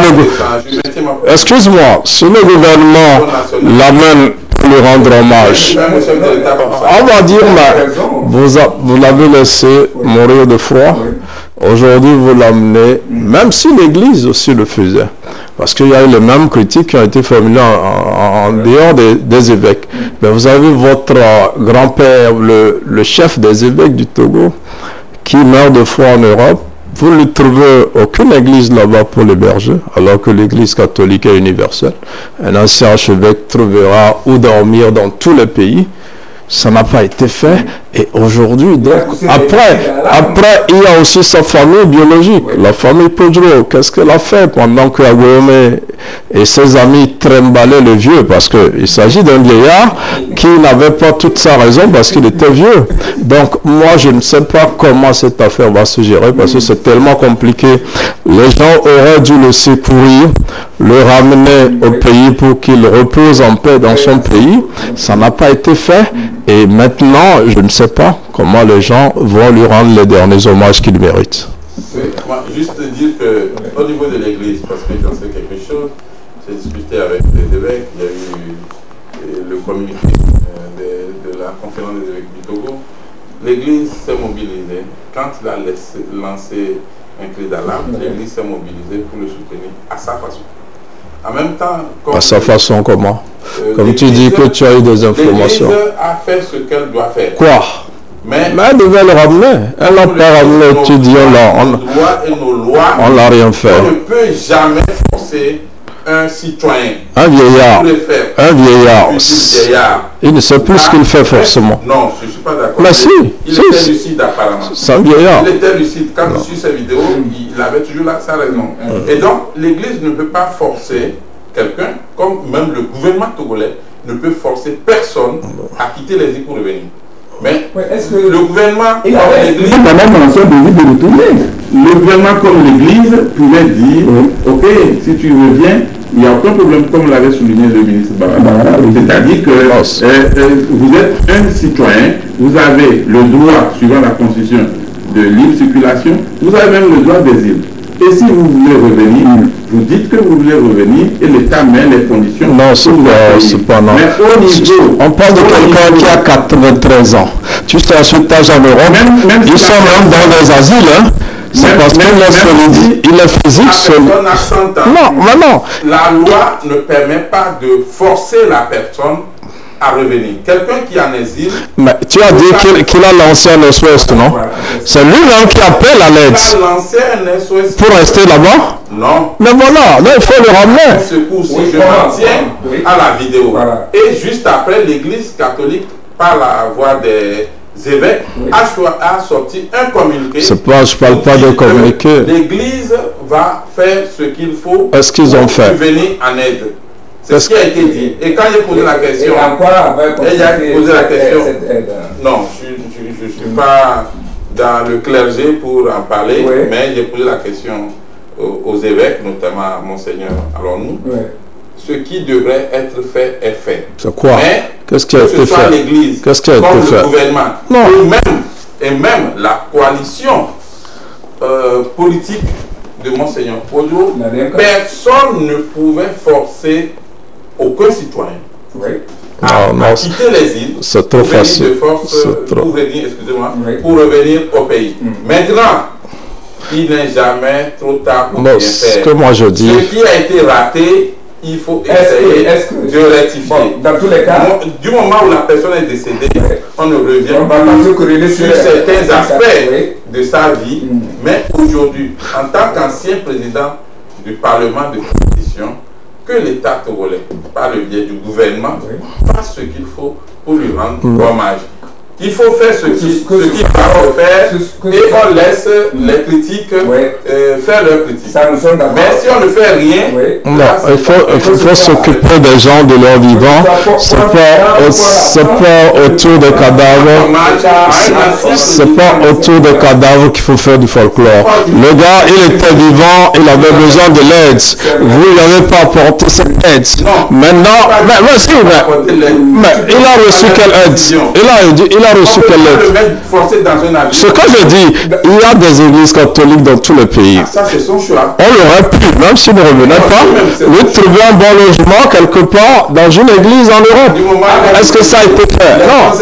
excuse-moi, si le gouvernement l'amène pour lui rendre hommage, on va dire, mais vous l'avez laissé mourir de froid. Aujourd'hui, vous l'amenez, même si l'Église aussi le faisait, parce qu'il y a eu les mêmes critiques qui ont été formulées en dehors des évêques. Mais vous avez votre grand-père, le chef des évêques du Togo, qui meurt de froid en Europe. Vous ne trouvez aucune église là-bas pour l'héberger, alors que l'église catholique est universelle. Un ancien archevêque trouvera où dormir dans tous les pays. Ça n'a pas été fait. Et aujourd'hui, donc, après, il y a aussi sa famille biologique, la famille Podro. Qu'est-ce qu'elle a fait pendant que Agouomé et ses amis trimballaient le vieux? Parce qu'il s'agit d'un vieillard qui n'avait pas toute sa raison parce qu'il était vieux. Donc, moi, je ne sais pas comment cette affaire va se gérer parce que c'est tellement compliqué. Les gens auraient dû le secourir, le ramener au pays pour qu'il repose en paix dans son pays. Ça n'a pas été fait. Et maintenant, je ne sais pas comment les gens vont lui rendre les derniers hommages qu'il mérite. Oui, moi, juste dire qu'au niveau de l'Église, parce que j'en sais quelque chose, j'ai discuté avec les évêques, il y a eu le communiqué de la conférence des évêques du Togo. L'Église s'est mobilisée. Quand il a lancé un cri d'alarme, l'Église s'est mobilisée pour le soutenir à sa façon. En même temps, à sa façon comment? Comme tu dis que tu as eu des informations. L'Église a fait ce qu'elle doit faire. Quoi? Mais elle devait le ramener. Elle n'a pas ramené l'étudiant là. On n'a rien fait. On ne peut jamais forcer un citoyen. Un vieillard. Il ne sait plus ce qu'il fait forcément. Non, je ne suis pas d'accord. Mais si. Il était lucide apparemment. C'est un vieillard. Il était lucide. Quand je suis ces vidéos, il avait toujours sa raison. Et donc, l'Église ne peut pas forcer quelqu'un, comme même le gouvernement togolais ne peut forcer personne à quitter les îles pour revenir. Mais est-ce que le gouvernement comme l'Église... Le gouvernement comme l'Église pouvait dire, ok, si tu reviens, il n'y a aucun problème, comme l'avait souligné le ministre Barara. C'est-à-dire que vous êtes un citoyen, vous avez le droit, suivant la Constitution, de libre circulation, vous avez même le droit d'asile. Et si vous voulez revenir, vous dites que vous voulez revenir et l'État met les conditions. Non, c'est pas non. Mais au niveau, on parle de quelqu'un qui a 93 ans. Tu sais, à cet âge en Europe, ils sont même dans des asiles. Hein. C'est parce qu'il est physique. Personne à 100 ans. Non. La loi ne permet pas de forcer la personne à revenir. Quelqu'un qui est en exil... Mais tu as dit qu'il a lancé un SOS, non? C'est lui-même qui appelle à l'aide. Il a lancé un SOS. Pour rester là-bas? Non. Mais voilà, là il faut le ramener. Je m'en tiens à la vidéo. Voilà. Et juste après, l'Église catholique, par la voix des évêques, a sorti un communiqué. Je ne parle pas de communiqué. L'Église va faire ce qu'il faut. Est-ce qu'ils ont fait? Pour venir en aide. C'est ce qui a été dit. Et quand j'ai posé la question, non, je ne suis pas dans le clergé pour en parler, mais j'ai posé la question aux évêques, notamment à Monseigneur Alonou. Ce qui devrait être fait est fait. C'est quoi? Qu'est-ce qui a été fait? L'Église, qu'est-ce qui a été fait? Le gouvernement, non. Et même la coalition politique de Monseigneur Podro, personne ne pouvait forcer aucun citoyen à quitter les îles. C'est trop facile. De force pour venir, pour revenir au pays. Maintenant, il n'est jamais trop tard pour bien faire. Que moi je dis. Ce qui a été raté, il faut essayer de rectifier. Dans tous les cas, du moment où la personne est décédée, on ne revient pas sur certains aspects de sa vie. Mais aujourd'hui, en tant qu'ancien président du Parlement de transition, que l'État togolais, par le biais du gouvernement, fasse ce qu'il faut pour lui rendre hommage. qu'il faut faire ce qu'il faut faire et on laisse les critiques faire leurs critiques. Mais si on ne fait rien, non, il faut s'occuper des gens de leur vivant. C'est pas autour des cadavres. C'est pas autour des cadavres qu'il faut faire du folklore. Le gars, il était vivant, il avait besoin de l'aide. Vous lui avez pas apporté cette aide. Maintenant, mais il a reçu quelle aide? Il a reçu quelle aide? Ce que je dis, il y a des églises catholiques dans tout le pays. Ça, c'est son choix. On aurait pu, même s'il ne revenait pas, lui trouver un bon logement quelque part dans une église en Europe. Est-ce que ça a été fait? Non.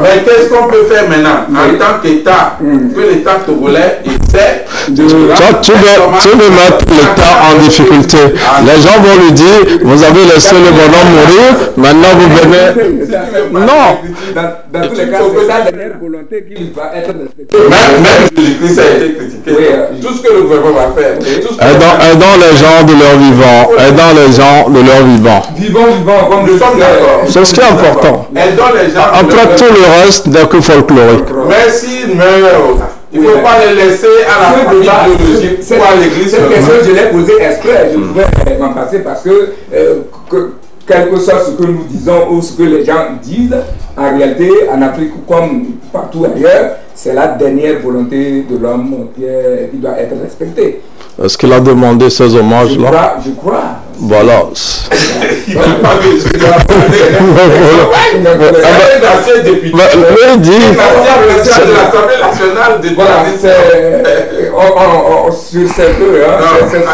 Mais qu'est-ce qu'on peut faire maintenant en tant qu'État, que l'État togolais essaie de... Tu veux mettre l'État en difficulté. Les gens vont lui dire, vous avez laissé le bonhomme mourir, maintenant vous venez... Non. Dans tous les cas, c'est sa dernière volonté qu'il va être respecté. Même Jésus-Christ a été critiqué. Tout ce que le gouvernement va faire. Aidons les gens de leur vivant. Aidons les gens de leur vivant. Vivant, comme nous sommes d'accord. C'est ce qui est important. Aidons les gens. Après tout le reste, n'est que folklorique. Mais s'ils meurent, il ne faut pas les laisser à la famille biologique ou à l'église. Cette question, je l'ai posée exprès. Je pouvais m'en passer parce que quel que soit ce que nous disons ou ce que les gens disent, en réalité, en Afrique comme partout ailleurs, c'est la dernière volonté de l'homme qui doit être respectée. Est-ce qu'il a demandé ces hommages-là? Je crois. Voilà. Sur ces deux,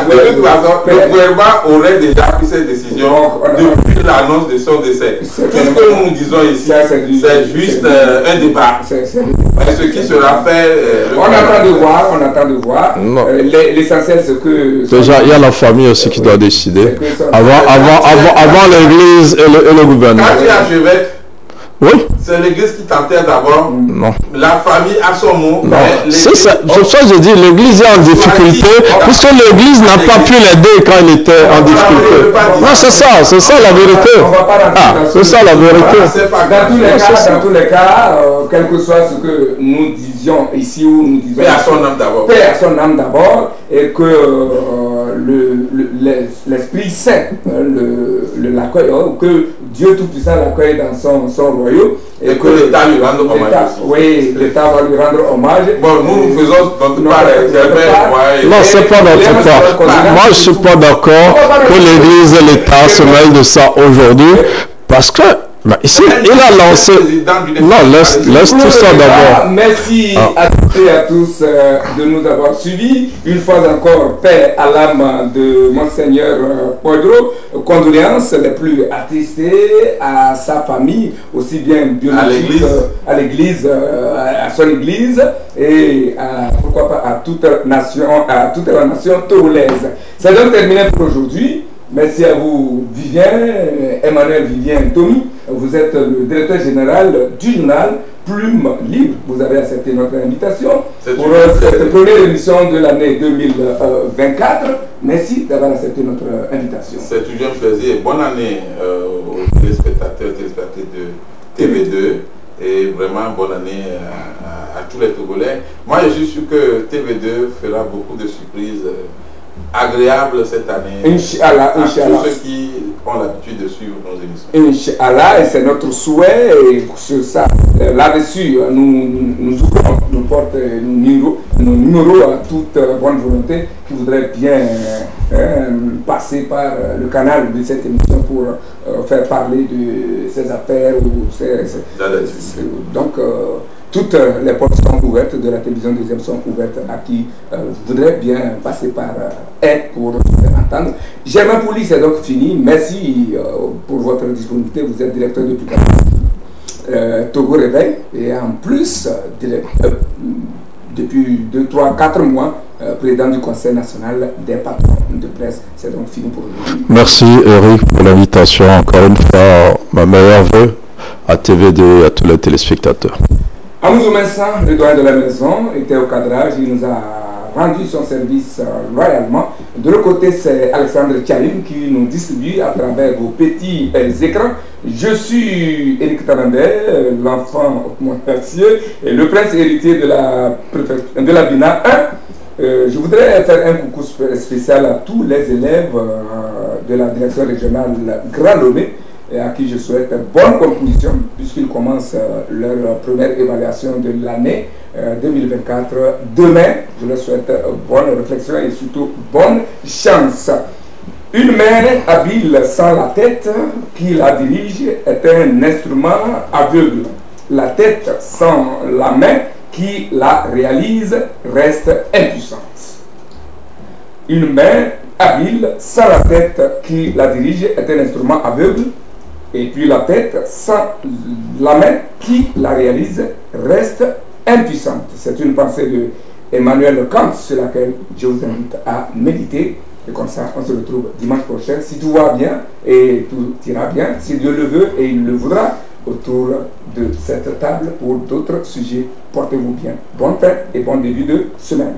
de toute façon, le gouvernement aurait déjà pris cette décision depuis l'annonce de son décès. Tout ce que nous disons ici, c'est juste un débat. Ce qui sera fait... On attend de voir. L'essentiel, c'est que... Déjà, il y a la famille aussi qui doit décider. Avant l'église et le gouvernement. Quand tu es archevêque, oui. C'est l'église qui t'enterre d'abord. Non. La famille a son mot. Non. C'est ça que je dis, l'église est en difficulté puisque l'église n'a pas pu l'aider quand il était en difficulté. Non, c'est ça la vérité. C'est ça la vérité. Dans tous les cas, quel que soit ce que nous disions ici ou nous disons. Paix à son âme d'abord. Paix à son âme d'abord et que l'Esprit Saint l'accueille, que Dieu Tout-Puissant l'accueille dans son royaume. Et que l'État lui rende hommage. Oui, l'État va lui rendre hommage. Bon, nous faisons notre part. Non, c'est pas notre part. Moi, je suis pas d'accord que l'Église et l'État se mêlent de ça aujourd'hui parce que ici, il a lancé... Non, laisse tout ça d'abord. Merci à toutes et à tous de nous avoir suivis. Une fois encore, paix à l'âme de Monseigneur Pedro. Condoléances les plus attristées à sa famille, aussi bien biologique, à l'église, à son église et pourquoi pas à toute la nation togolaise. C'est donc terminé pour aujourd'hui. Merci à vous, Emmanuel Vivien Tommy. Vous êtes le directeur général du journal Plume Libre. Vous avez accepté notre invitation pour cette première émission de l'année 2024. Merci d'avoir accepté notre invitation. C'est toujours un plaisir. Bonne année aux téléspectateurs de TV2 et vraiment bonne année à tous les Togolais. Moi, je suis sûr que TV2 fera beaucoup de surprises agréable cette année. Inch'Allah, à tous ceux qui ont l'habitude de suivre nos émissions. Inch'Allah, et c'est notre souhait, et sur ça, là-dessus, nous ouvrons nos portes, nos numéros à toute bonne volonté qui voudrait bien passer par le canal de cette émission pour faire parler de ces affaires. Donc, toutes les portes sont ouvertes de la télévision deuxième sont ouvertes à qui voudrait bien passer par elle pour entendre. Germain Pouli, c'est donc fini. Merci pour votre disponibilité. Vous êtes directeur de publication Togo Réveil et en plus, depuis 2, 3, 4 mois, président du Conseil national des patrons de presse. C'est donc fini pour aujourd'hui. Merci Eric pour l'invitation. Encore une fois, ma meilleure vœu à TV2 et à tous les téléspectateurs. Amouzou Mensan, le doyen de la maison, était au cadrage. Il nous a rendu son service royalement. De l'autre côté, c'est Alexandre Tchalim qui nous distribue à travers vos petits écrans. Je suis Éric Tarandé, l'enfant hautement gracieux et le prince héritier de la BINA 1. Je voudrais faire un coucou spécial à tous les élèves de la direction régionale Grand Lomé, et à qui je souhaite bonne conclusion puisqu'ils commencent leur première évaluation de l'année 2024. Demain, je leur souhaite bonne réflexion et surtout bonne chance. Une main habile sans la tête qui la dirige est un instrument aveugle. La tête sans la main qui la réalise reste impuissante. Une main habile sans la tête qui la dirige est un instrument aveugle. Et puis la tête sans la main qui la réalise reste impuissante. C'est une pensée de Emmanuel Kant sur laquelle je vous invite à méditer. Et comme ça, on se retrouve dimanche prochain. Si tout va bien et tout ira bien, si Dieu le veut et il le voudra, autour de cette table pour d'autres sujets. Portez-vous bien. Bonne fin et bon début de semaine.